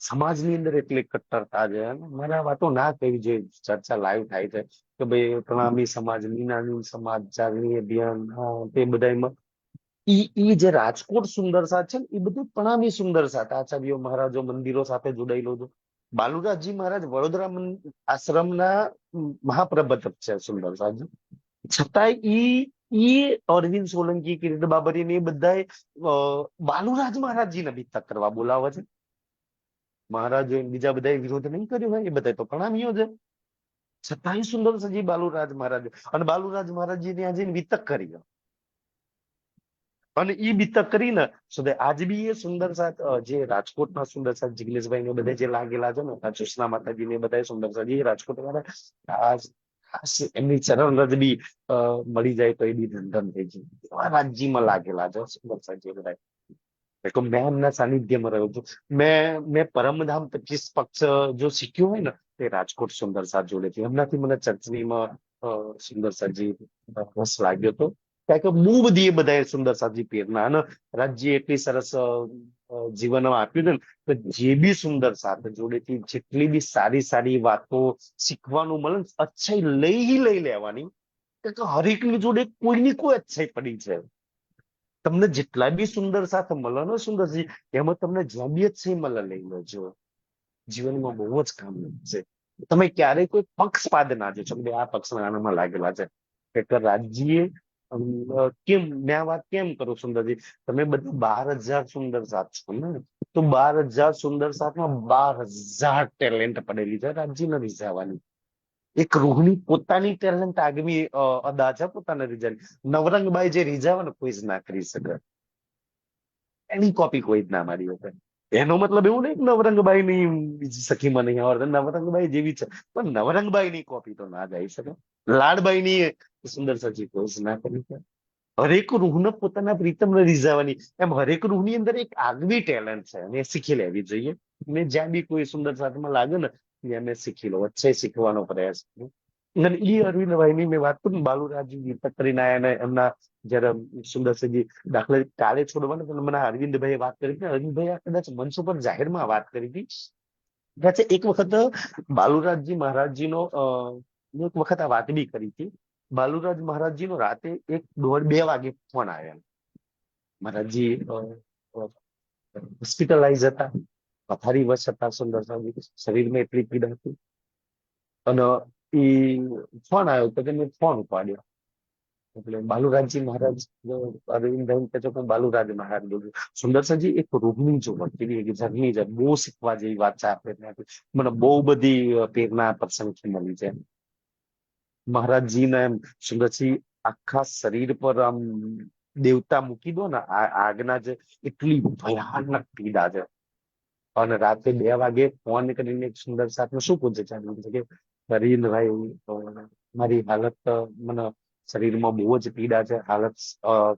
સમાજની અંદર એટલી કટ્ટરતા છે. મને આ વાતો ના કહેવી જોઈએ. ચર્ચા લાઈવ થાય છે કે ભાઈ પ્રણામી સમાજ, મીનાની સમાજ, ચારણી અભિયાન તે બધામાં ઈ જે રાજકોટ સુંદર સાથ છે ને એ બધું પ્રણામી સુંદર સાથ આચાર્યો મહારાજો મંદિરો સાથે જોડાયેલો છે. બાલુરાજજી મહારાજ વડોદરા આશ્રમના મહાપ્રબંધક છે સુંદર સાહેબજી. છતાંય ઈ અરવિંદ સોલંકી, કિરીટ બાબરી ને એ બધા બાલુરાજ મહારાજજીને બીતક કરવા બોલાવે છે. મહારાજો બીજા બધા વિરોધ નહીં કર્યો હોય એ બધા તો પ્રણામીઓ છે. છતાંય સુંદર સજી બાલુરાજ મહારાજ અને બાલુરાજ મહારાજજી ત્યાં જઈને બીતક કરી અને ઈ બીતક કરીને આજ બી એ સુંદર સાથ જે રાજકોટના સુંદર સાથ જિગ્નેશભાઈ ને બધા જે લાગેલા છે ને ચુસના માતાજી ને બધા સુંદર સાથ એ રાજકોટ વાળા એમની ચરણ રજ બી મળી જાય તો એ બી ધન થઈ જાય એવા રાજ્યમાં લાગેલા છે સુંદર સાથ જે બધા. મેં એમના સાનિધ્યમાં રહ્યો છું. મેં પરમધામ 25 પક્ષ જો શીખ્યું હોય ને તે રાજકોટ સુંદર સાથ જોડેથી. એમનાથી મને ચર્ચનીમાં સુંદર સાજી રસ લાગ્યો હતો. કારણ કે બહુ બધી એ બધાએ સુંદર સાજી પ્રેરણા અને રાજ્ય એટલી સરસ જીવનમાં આપ્યું ને તો જે બી સુંદર સાથે જોડેથી જેટલી બી સારી સારી વાતો શીખવાનું મળે ને અચ્છાઈ લઈ લેવાની. કારણ કે હરેકની જોડે કોઈની કોઈ અચ્છાઈ પડી છે. તમને જેટલા બી સુંદર સાથે મળે ને સુંદરજી, એમાં તમને જ્યાં બી અચ્છાઈ મળે લઈ લેજો. જીવનમાં બહુ જ કામ લાગશે. તમે ક્યારેય કોઈ પક્ષપાત ના જોશો કે આ પક્ષ આનામાં લાગેલા છે. એટલે રાજ્ય કેમ મેં આ વાત કેમ કરું સુંદરજી, તમે બધા 12,000 સુંદર સાથ છો ને, તો 12,000 સુંદર સાથમાં 12,000 ટેલેન્ટ પડેલી છે. રાજ્ય નથી જવાની. એક રૂહની પોતાની ટેલેન્ટ આગવી અદા છે પોતાના રીઝાની. નવરંગબાઈ જે રીઝાવે ને કોઈ જ ના કરી શકે. એની કોપી કોઈ જ ના મારી શકે. એનો મતલબ એવું નહીં કે નવરંગબાઈ ની બીજી સખીમાં નહીં આવડે, નવરંગબાઈ જેવી છે પણ નવરંગબાઈ ની કોપી તો ના જઈ શકે. લાડબાઈ ની સુંદર સજી કોઈ જ ના કરી શકે. હરેક રૂહને પોતાના પ્રીતમને રીઝાવાની એમ હરેક રૂહની અંદર એક આગવી ટેલેન્ટ છે અને એ શીખી લેવી જોઈએ. મેં જ્યાં બી કોઈ સુંદર સાથમાં લાગે ને ત્યાં મેં શીખી લો, વચ્ચે શીખવાનો પ્રયાસ કરું. અને ઈ અરવિંદભાઈની મેં વાત કરું બાલુરાજ દીપક કરીને આયા ને એમના જયારે સુંદરસિંહજી દાખલા કાલે છોડવાને પણ મને અરવિંદભાઈએ વાત કરી હતી. અરવિંદભાઈ કદાચ મંચ ઉપર જાહેરમાં વાત કરી હતી. કદાચ એક વખત બાલુરાજજી મહારાજજીનો એક વખત આ વાત બી કરી હતી. બાલુરાજ મહારાજજીનો રાતે 1, 1:30, 2 વાગે ફોન આવ્યા. મહારાજજી હોસ્પિટલાઇઝ હતા, પથારી વશ હતા સુંદર સાહેબ, શરીરમાં એટલી પીડા હતી. અને એ ફોન આવ્યો તો મેં ફોન ઉપાડ્યો. એટલે બાલુરાજજી મહારાજ અરવિંદભાઈ કહે છે કે હું બાલુરાજ મહારાજ બોલું. સુંદરસરજી એક રૂહની જો કેવી એક જર્ની છે, બહુ શીખવા જેવી વાત છે આપણે ત્યાંથી. મને બહુ બધી પ્રેરણા પ્રસંગથી મળી છે. મહારાજજીને એમ સુંદરસિંહ આખા શરીર પર આમ દેવતા મૂકી દો ને આગના જે એટલી ભયાનક પીડા છે. અને રાતે 2 વાગે ફોન કરીને એક સુંદર સાથે શું પૂછે છે કે હરીનભાઈ મારી હાલત મને શરીરમાં બહુ જ પીડા છે, હાલત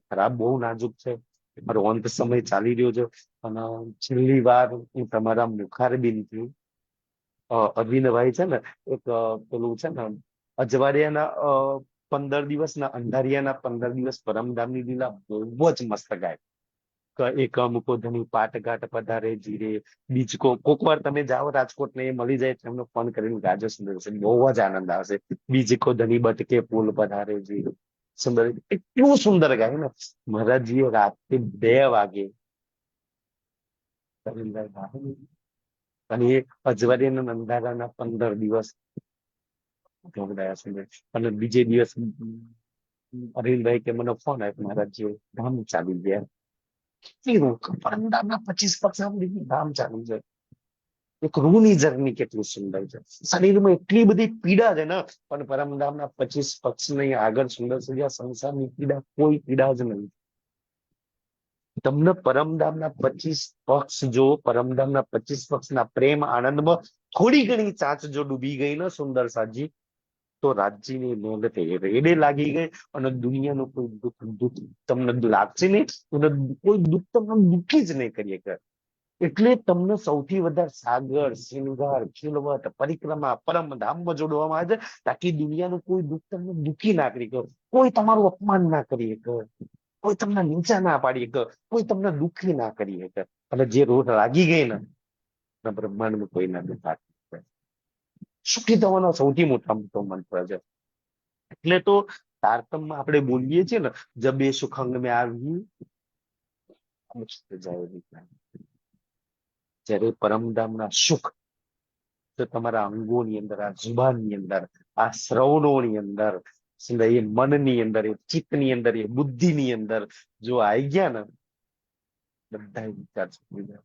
ખરાબ, બહુ નાજુક છે, મારો અંત સમય ચાલી રહ્યો છે અને છેલ્લી વાર હું તમારા મુખારબિનથી અરવિંદભાઈ છે ને એક પેલું છે ને અજવાળિયાના 15 દિવસના અંધારિયાના 15 દિવસ પરમધામની લીલા બહુ જ મસ્ત ગાય. એક મૂકો ધણી પાટઘાટ પધારે જીરે બીજ કોક વાર તમે જાઓ રાજકોટ ને એ મળી જાય એમને ફોન કરીને ગાજો સુંદર છે, બહુ જ આનંદ આવશે. બીજ કો ધણી બટકે પુલ પધારે જીરે સુંદર, એટલું સુંદર ગાય ને. મહારાજજી રાતે 2 વાગે અને એ અજવાળિયાના અંધારાના 15 દિવસ જોડાયા સુંદર. અને બીજે દિવસ અરવિંદભાઈ કે મને ફોન આવ્યો મહારાજજી ધામ ચાલી ગયા. પરમધામના 25 પક્ષ ધામ ચાલુ છે. એક રૂની જર્ની કેટલી સુંદર છે. શરીરમાં એટલી બધી પીડા છે ને પણ પરમધામના 25 પક્ષ ની આગળ સુંદર છે. સંસારની પીડા કોઈ પીડા જ નહીં. તમને પરમધામના 25 પક્ષ જો પરમધામના 25 પક્ષના પ્રેમ આનંદમાં થોડી ઘણી ચાંચ જો ડૂબી ગઈ ને સુંદર સાજી, તો રાજ્યની નોંધ રેડે લાગી ગઈ અને દુનિયાનું કોઈ દુઃખ તમને લાગશે નહીં અને કોઈ દુઃખ તમને દુઃખી જ નહીં કરીએ કે. એટલે તમને સૌથી વધારે સાગર શૃંગાર ખીલવટ પરિક્રમા પરમધામમાં જોડવામાં આવે છે તાકી દુનિયાનું કોઈ દુઃખ તમને દુઃખી ના કરી કે, કોઈ તમારું અપમાન ના કરી કે, કોઈ તમને નીચા ના પાડી કે, કોઈ તમને દુઃખી ના કરી કે. અને જે રોટ લાગી ગઈ ને બ્રહ્માંડમાં કોઈ ના દુઃખ. સુખી થવાનો સૌથી મોટો મંત્ર છે. એટલે તો તારતમ્યમાં આપણે બોલીએ છીએ ને જબે સુખંગ મેં આવી જ્યારે પરમધામના સુખ તો તમારા અંગોની અંદર, આ જુબાનની અંદર, આ શ્રવણોની અંદર, એ મનની અંદર, એ ચિત્તની અંદર, એ બુદ્ધિની અંદર જો આવી ગયા ને બધા વિચાર છૂટી જાય.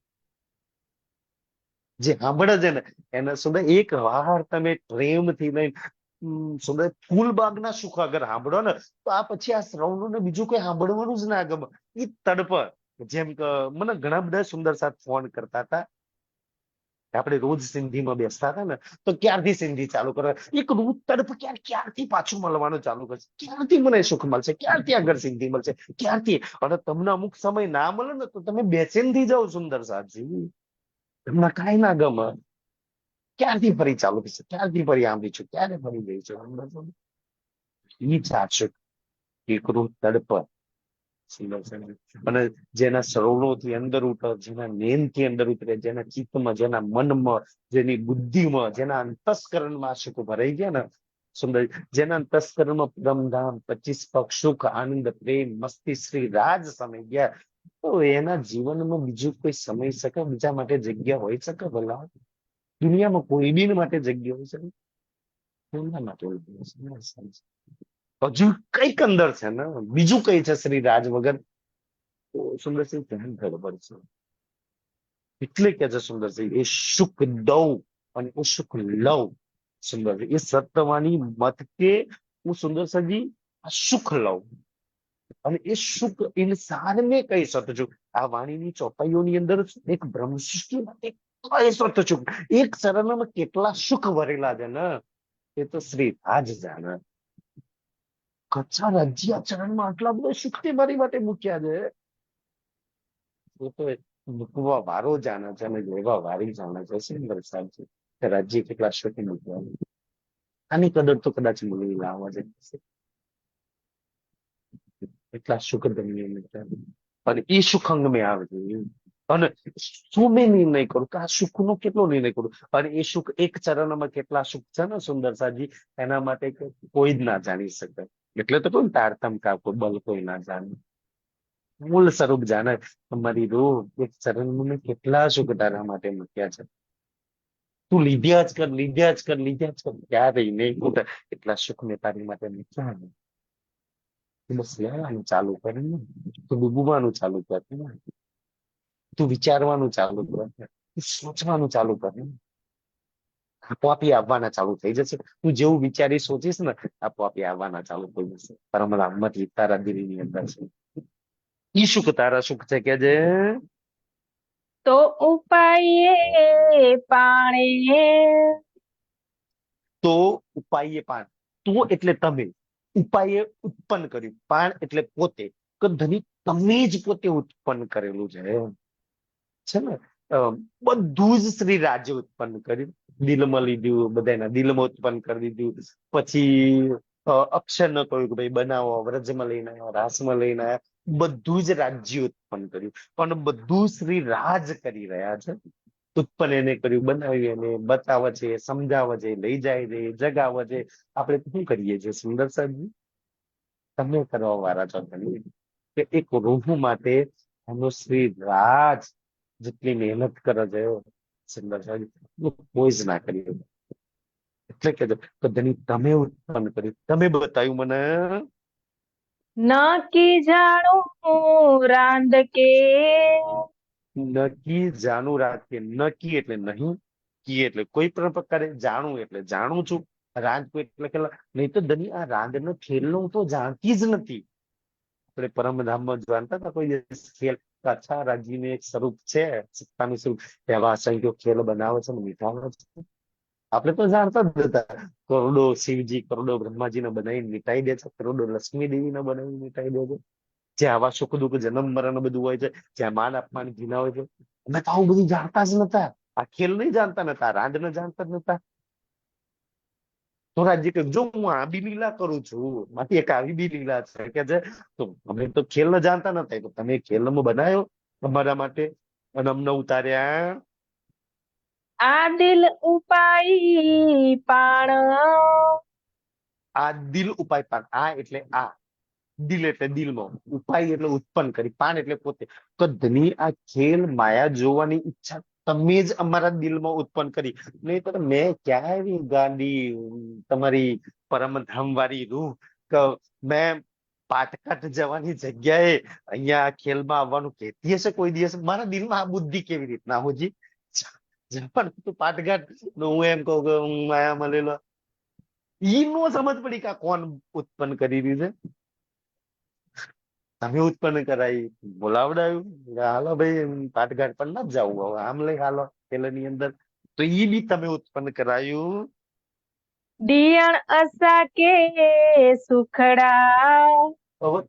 જે સાંભળે છે ને એને સુધા એક વાર તમે પ્રેમથી લઈને સુધા ફૂલબાગના સુખ અગર સાંભળો ને તો આ પછી આ શ્રવણું ને બીજું કોઈ સાંભળવાનું જ ના ગમે. એ તડપ જેમ કે મને ઘણા બધા સુંદર સાથ ફોન કરતા હતા. આપણે રોજ સિંધીમાં બેસતા હતા ને તો ક્યારથી સિંધી ચાલુ કરવા, એક રૂટ તડપ ક્યારથી પાછું મળવાનું ચાલુ કરશે, ક્યારથી મને સુખ મળશે, ક્યારથી આગળ સિંધી મળશે, ક્યારથી. અને તમને અમુક સમય ના મળે ને તો તમે બેચેન થઈ જાઓ સુંદર સાથજી. તમને કાંઈ ના ગમે. ક્યારથી ફરી ચાલુ થશે, ક્યારથી ફરી આંબીશું, ક્યારે ફરી જઈશું. ઈ જ આ સુખ. એકરું તડપણ. સુંદર છે ને? અને જેના સરોવરોથી અંદર ઉતરે, જેના નેમથી અંદર ઉતરે, જેના ચિત્તમાં, જેના મનમાં, જેની બુદ્ધિમાં, જેના અંતસ્કરણમાં સુખ ભરાઈ ગયા ને, સુંદર, જેના અંતસ્કરણમાં પરમધામ, 25 પગ, સુખ, આનંદ, પ્રેમ, મસ્તી, શ્રી રાજ સમય ગયા, તો એના જીવનમાં બીજું કોઈ સમય શકે, બીજા માટે જગ્યા હોય શકે? ભલા દુનિયામાં કોઈ બી માટે જગ્યા હોય શકે? એમના માટે હોય શકે. હજુ કઈક અંદર છે ને, બીજું કઈ છે શ્રી રાજ વગર? તો સુંદરસિંહ ધ્યાન ગડબડ છે. એટલે કે છે સુંદરસિંહ, એ સુખ દઉં અને એ સુખ લઉં. સુંદર, એ સત્યવાની મત કે હું સુંદરસિંહજી આ સુખ લઉં અને એ સુખ ઇન્સાનને કહી શકું છું. આ વાણીની ચોપાઈઓની અંદર એક બ્રહ્મ સૃષ્ટિ માટે કહી શકું છું. એક ચરણમાં કેટલા સુખ ભરેલા છે ને, એ તો શ્રી રાજ જાણે. કચ્છા રાજ્ય ચરણમાં આટલા બધા સુખથી મારી માટે મૂક્યા છે. એ તો મૂકવા વારો જાણે છે અને લેવા વારી જાણે છે. સુંદર સાહેબ છે રાજ્ય કેટલા સુખી મૂક્યા. આની કદર તો કદાચ મને લાવવા જ એટલા સુખ ધન્ય મૂક્યા. અને એ સુખંગ મેં આવે છે. અને શું મેં નિર્ણય કરું કે આ સુખ નો કેટલો નિર્ણય કરું? અને એ સુખ એક ચરણમાં કેટલા સુખ છે ને સુંદર સાજી, એના માટે કોઈ જ ના જાણી શકે. એટલે તો કોઈ તારતમ કાકો બલ કોઈ ના જાણે. મૂળ સ્વરૂપ જાણે. તમારી રૂહ એક ચરણમાં મેં કેટલા સુખ તારા માટે મૂક્યા છે. તું લીધ્યા જ કર, લીધ્યા જ કર, લીધ્યા જ કર. ક્યારે નહીં ખોટા એટલા સુખ મેં તારી માટે મૂક્યા ને. તું બસ લેવાનું ચાલુ કરીને, તું ડૂબવાનું ચાલુ કરીને, તું વિચારવાનું ચાલુ કર, તું સોચવાનું ચાલુ કર, આપોઆપી આવવાના ચાલુ થઈ જશે. તું જેવું વિચારી સોચીશ ને, આપોઆપી આવવાના ચાલુ થઈ જશે. પરમધામમાંથી તારા દિલની અંદર છે. ઈ સુખ તારા સુખ છે કે જે તો ઉપાયે પાણે, તો ઉપાયે પાન. તો એટલે તમે, ઉપાયે ઉત્પન્ન કર્યું, પાન એટલે પોતે. કે ધની તમે જ પોતે ઉત્પન્ન કરેલું છે ને. બધું જ શ્રી રાજ્ય ઉત્પન્ન કર્યું. દિલમાં લીધું, બધાના દિલમાં ઉત્પન્ન કરી દીધું. પછી અક્ષર ન કહ્યું કે ભાઈ બનાવો, વ્રજમાં લઈને આવ્યા, રાસમાં લઈને આવ્યા. બધું જ રાજ્ય ઉત્પન્ન કર્યું. પણ બધું શ્રી રાજ કરી રહ્યા છે. ઉત્પન્ન એને કર્યું, બનાવ્યું, એને બતાવે છે, સમજાવે છે, લઈ જાય છે, જગાવે છે. આપણે શું કરીએ છીએ સુંદર સાહેબ? તમે કરવા વાળા છો. કે એક રૂહ માટે એનો શ્રી રાજ જેટલી મહેનત કરે છે સુંદર સાહેબ, કોઈ જ ના કરી. એટલે કે ધની તમે ઉત્પન્ન કર્યું, તમે બતાવ્યું મને. નકી જાણું રાંદ કે, નકી જાણું રાખીએ. નકી એટલે નહીં, કી એટલે કોઈ પણ પ્રકારે, જાણું એટલે જાણું છું. રાંદ કોઈ એટલે કેટલા નહીં તો ધની આ રાંદ નો ખેલ હું તો જાણતી જ નથી. આપણે પરમધામમાં જાણતા હતા કોઈ દિવસ ખેલ? કચ્છા રાજ્યનું એક સ્વરૂપ છે, સત્તાનું સ્વરૂપ. એવા અસંખ્ય ખેલ બનાવે છે, મીઠાવે છે. આપણે તો જાણતા જ હતા. કરોડો શિવજી, કરોડો બ્રહ્માજીને બનાવીને મિટાઈ દે છે, કરોડો લક્ષ્મી દેવીને બનાવીને મિટાઈ દે છે. જે આવા સુખ દુઃખ, જન્મ મરણ બધું હોય છે, જ્યાં માન અપમાન ઘીના હોય છે. અમે તો આવું બધું જાણતા જ નતા. આ ખેલ નહીં જાણતા નતા, રાંદ ને જાણતા જ નતા. તો રાજ્ય કે જો હું આ બી લીલા કરું છું, માંથી એક આવી બી લીલા છે કે છે. તો અમે તો ખેલ ન જાણતા નતા. તો તમે ખેલમાં બનાવ્યો અમારા માટે અને અમને ઉતાર્યા. આ દિલ ઉપાય પાણ, આ દિલ ઉપાય પાન. આ એટલે આ દિલ એટલે દિલમાં, ઉપાય એટલે ઉત્પન્ન કરી, પાન એટલે પોતે. તો ધની આ ખેલ માયા જોવાની ઈચ્છા તમે જ અમારા દિલમાં ઉત્પન્ન કરી. નહીં તો મેં ક્યાં આવી ગાંડી તમારી પરમધામ વાળી રૂહ કે મેં પાટકાટ જવાની જગ્યાએ અહીંયા આ ખેલમાં આવવાનું કહેતી હશે કોઈ દિવસ? મારા દિલમાં આ બુદ્ધિ કેવી રીતના હોજી? પણ તું પાટઘાટ હું એમ કહું કે હું માયા મળેલો, ઈ નો સમજ પડી કે આ કોણ ઉત્પન્ન કરી રહ્યું છે. તમે ઉત્પન્ન કરાવી, બોલાવડાવ્યું, હાલો ભાઈ પાટઘાટ પર ના જવું, હવે આમ લઈ હાલો પેલાની અંદર. તો ઈ બી તમે ઉત્પન્ન કરાયું. દિયણ અસા કે સુખડા, હવે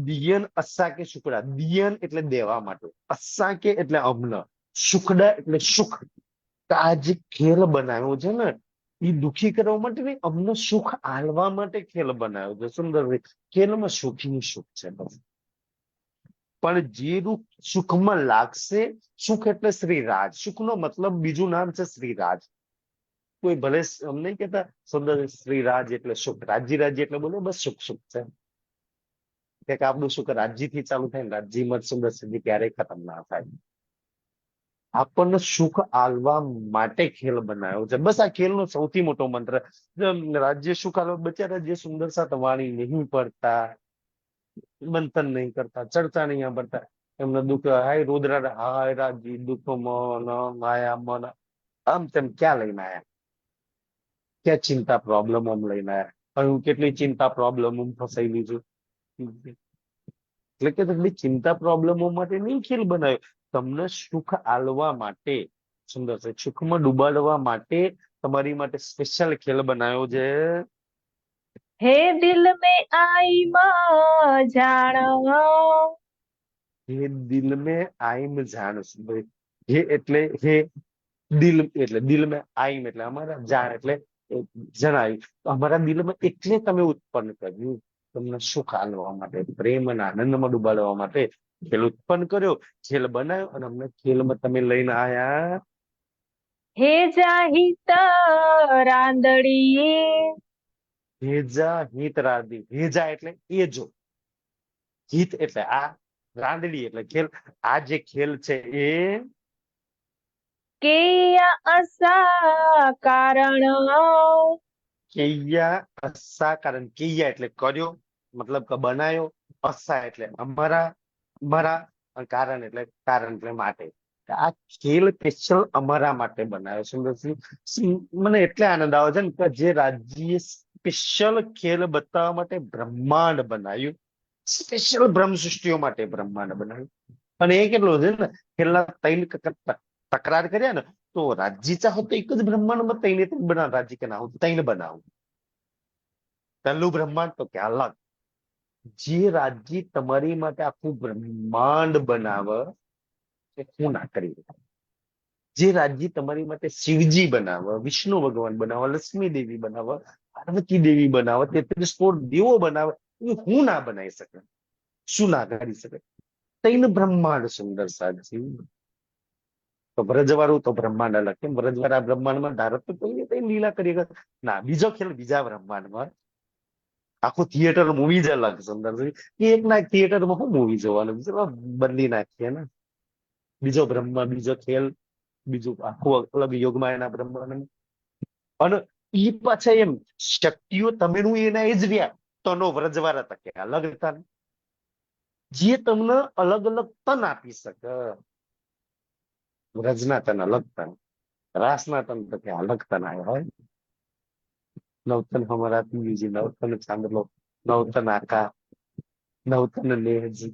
દિયન અસ્સા કે શુક્રા. દિયન એટલે દેવા માટે, અસ્સા કે એટલે અમને, સુખડા એટલે સુખ. તો આ જે ખેલ બનાવ્યો છે ને, એ દુખી કરવા માટે નહીં, અમને સુખ આલવા માટે ખેલ બનાવ્યો છે. સુંદર રીતે ખેલમાં સુખી સુખ છે બસ. પણ જે રૂપ સુખમાં લાગશે, સુખ એટલે શ્રીરાજ. સુખનો મતલબ બીજું નામ છે શ્રીરાજ. કોઈ ભલે એમ નહીં કેતા સુંદર શ્રીરાજ એટલે સુખ, રાજ્ય રાજ્ય એટલે બોલો બસ સુખ સુખ છે. કે આપણું સુખ રાજ્યથી ચાલુ થાય ને રાજ્યમાં જ સુંદર સુધી ક્યારેય ખતમ ના થાય. આપણને સુખ આલવા માટે ખેલ બનાવ્યો છે બસ. આ ખેલનો સૌથી મોટો મંત્ર. રાજ્ય સુખ આલવા બચારા જે સુંદર સાથ વાણી નહીં પડતા, મંથન નહીં કરતા, ચર્ચા નહીં સાંભળતા, એમને દુઃખ હાય રુદ્ર હાય રાજી દુઃખ મન માયા મન આમ તેમ ક્યાં લઈને આયા, ક્યાં ચિંતા પ્રોબ્લેમ આમ લઈને આયા. અને હું કેટલી ચિંતા પ્રોબ્લેમ ફસાયેલી છું. એટલે કે તમને ચિંતા પ્રોબ્લેમો માટે નહીં ખેલ બનાવ્યો, તમને સુખ આલવા માટે. સુંદર છે. સુખમાં ડૂબાડવા માટે તમારી માટે સ્પેશિયલ ખેલ બનાવ્યો છે. હે દિલ में आई माँ जान, હે દિલ મેં આઈમ જાણ. હે એટલે હે, દિલ એટલે દિલ મેં આઈમ એટલે અમારા, જાણ એટલે જણાવ્યું. તો અમારા દિલમાં એટલે તમે ઉત્પન્ન કર્યું, તમને સુખ આલવા માટે, પ્રેમ અને આનંદમાં ડુબાડવા માટે ખેલ ઉત્પન્ન કર્યો, ખેલ બનાવ્યો. અને અમને ખેલમાં તમે લઈને આયા. હે જાહિત રાંદડી, હેજા હિત રાધી. હેજા એટલે એ જો, હિત એટલે આ, રાંદડી એટલે ખેલ. આ જે ખેલ છે એ કેયા અસા કારણ, કૈયા અસ્સા કારણ. કૈયા એટલે કર્યો, મતલબ કે બનાવ્યો. અસ્સા એટલે અમારા, અમારા. અને કારણ એટલે માટે. આ ખેલ સ્પેશિયલ અમારા માટે બનાવ્યો. સુંદરસિંહ, મને એટલે આનંદ આવે છે ને કે જે રાજ્ય સ્પેશિયલ ખેલ બતાવવા માટે બ્રહ્માંડ બનાવ્યું, સ્પેશિયલ બ્રહ્મ સૃષ્ટિઓ માટે બ્રહ્માંડ બનાવ્યું. અને એ કેટલું છે ને, છેલ્લા 3 તકરાર કર્યા ને, તો રાજ્ય ચાહો તો એક જ બ્રહ્માંડમાં 3 બનાવ. રાજ્ય કે ના હું 3 બનાવું. પહેલું બ્રહ્માંડ તો કે અલગ. જે રાજ્ય તમારી માટે આખું બ્રહ્માંડ બનાવે એ હું ના કરી શકું. જે રાજ્ય તમારી માટે શિવજી બનાવે, વિષ્ણુ ભગવાન બનાવે, લક્ષ્મી દેવી બનાવે, પાર્વતી દેવી બનાવે, 33 કરોડ દેવો બનાવે, એ હું ના બનાવી શકે. શું ના કરી શકે? 3 બ્રહ્માંડ. સુંદર સાજી. તો બ્રજવાળું તો બ્રહ્માંડ અલગ. કેમ બ્રજવાળા બ્રહ્માંડમાં ધારો તો કોઈ કઈ લીલા કરી ના. બીજો ખેલ બીજા બ્રહ્માંડમાં. આખું થિયેટર મૂવી જ અલગ. સુંદર એક ના એક થિયેટરમાં હું મૂવી જોવાનું, બદલી નાખીએ ને. બીજો બ્રહ્માંડ, બીજો ખેલ, બીજું આખું અલગ યોગમાં એના બ્રહ્માંડ. અને ઈ પાછા એમ શક્તિઓ તમે એના એ જ રહ્યા. તનો વ્રજવાળા તકે અલગ હતા, જે તમને અલગ અલગ તન આપી શકે. વ્રજના તન અલગ તન, રાસના તન તકે અલગ તન આવ્યા હોય. નવતન હમારા તીજી, નવતન ચાંદલો, નવતન આકા, નવતન નેહજી.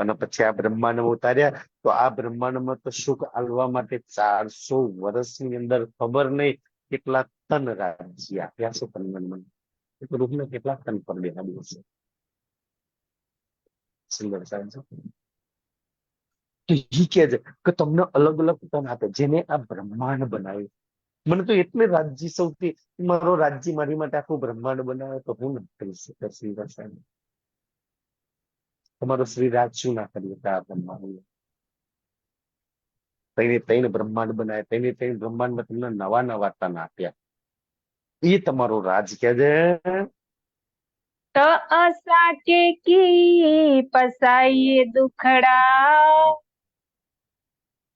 અને પછી આ બ્રહ્માંડમાં ઉતાર્યા. તો આ બ્રહ્માંડમાં તો સુખ આલવા માટે 400 વર્ષની અંદર ખબર નહીં કેટલા તન રાજ્ય આપ્યા છે. તન રૂપને કેટલા તન પર બેહાડ્યું છે. સુંદર સાહેબ. તો ઈ કે છે કે તમને અલગ અલગ તન આપે, જેને આ બ્રહ્માંડ બનાવ્યું. મને તો એટલે રાજ્ય સૌથી, મારો રાજ્ય મારી માટે આખું બ્રહ્માંડ બનાવે તો હું નથી કરી શકે. શ્રીરાજ સાહેબ, તમારો શ્રીરાજ શું ના કરી શકે આ બ્રહ્માંડ? તેને બ્રહ્માંડ બનાવે, તેને બ્રહ્માંડમાં તમને નવા નવા તન આપ્યા. એ તમારો રાજ કે છે. त असाके की पसाइए दुखड़ा,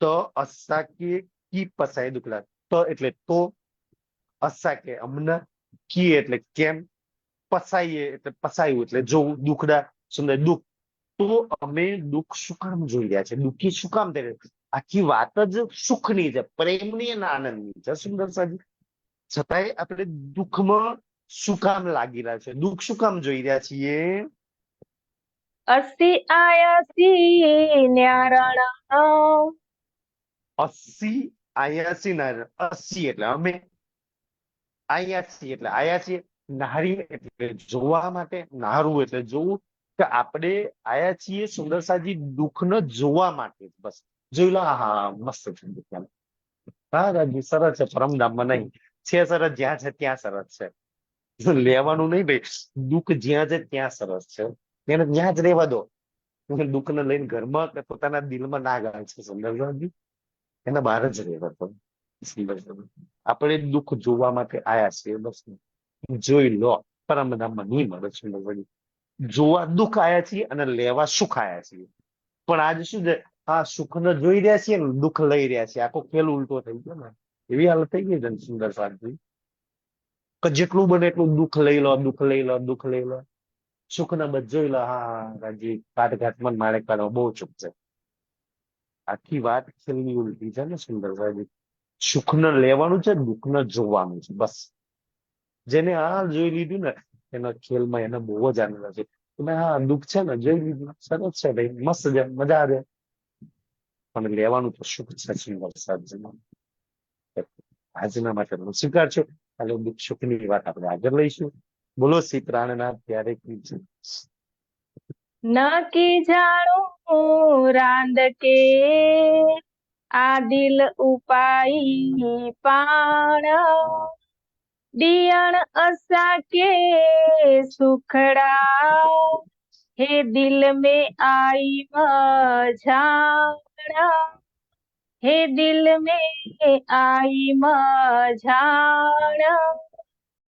તો અસ્સા કે કી પસાય દુખડા. તો એટલે તો, અસ્સા કે અમને, કી એટલે કેમ, પસાઈએ એટલે પસાયું એટલે જોવું, દુખડા સુંદર દુઃખ. તો અમે દુઃખ શું કામ જોઈ રહ્યા છે, દુઃખી શું કામ થઈ રહ્યા છે? આખી વાત જ સુખની છે, પ્રેમની અને આનંદની છે. સુંદર સાજી. છતાંય આપણે દુઃખમાં શું કામ લાગી રહ્યા છે, દુઃખ શું કામ જોઈ રહ્યા છીએ? अस्सी आयासी न्यारण, 80 81 ના 80 એટલે અમે, 81 એટલે આયા છીએ, નારી એટલે જોવા માટે, નારું એટલે જોવું. કે આપણે આયા છીએ સુંદર સાજી દુઃખને જોવા માટે. બસ જોઈ લો, હા મસ્ત છે દુઃખ. હા રાજી સરસ છે, પરમધામમાં નહીં. છે સરસ, જ્યાં છે ત્યાં સરસ છે. લેવાનું નહીં ભાઈ, દુઃખ જ્યાં છે ત્યાં સરસ છે. એને ત્યાં જ રહેવા દો. દુઃખને લઈને ઘરમાં કે પોતાના દિલમાં ના ગાળ છે સુંદરજી, એના બહાર જ રહેવા દો. સુંદર છે. આપણે દુઃખ જોવા માટે આયા છીએ, બસ. જોઈ લો. પરમધામમાં નહીં મળે સુંદરજી. જોવા દુઃખ આયા છીએ અને લેવા સુખ આયા છીએ. પણ આજ શું છે, આ સુખ ને જોઈ રહ્યા છીએ ને દુઃખ લઈ રહ્યા છીએ. આખો ખેલ ઉલટો થઈ ગયો ને, એવી હાલત થઈ ગઈ છે ને સુંદર સાથી, કે જેટલું બને એટલું દુઃખ લઈ લો, દુઃખ લઈ લો, દુઃખ લઈ લો. સુખ ને બસ જોઈ લો. હા રાજી, ઘાટ મારે કાઢો, બહુ સુખ છે. આખી વાત ખેલની ઉલટી છે ને સુંદર સાજી. સુખ ને લેવાનું છે, દુઃખ ને જોવાનું છે, બસ. જેને આ જોઈ લીધું ને, એના ખેલમાં એને બહુ જ આનંદ છે. તમે હા દુઃખ છે ને જોઈ લીધું, સરસ છે ભાઈ, મસ્ત છે, મજા આવે. પણ લેવાનું તો સુખ છે સુંદર સાધમાં. આજના માટે હું સ્વીકાર છું. કાલે દુઃખ સુખ ની વાત આપણે આગળ લઈશું. બોલો શ્રી પ્રાણનાથ ત્યારે કી છે. નકી જાણું રાંદ કે આ દિલ ઉપાઈ પાણ દિયણ અસા કે સુખડા હે દિલ में आई मझाड़ा हे दिल में आई मझाड़ा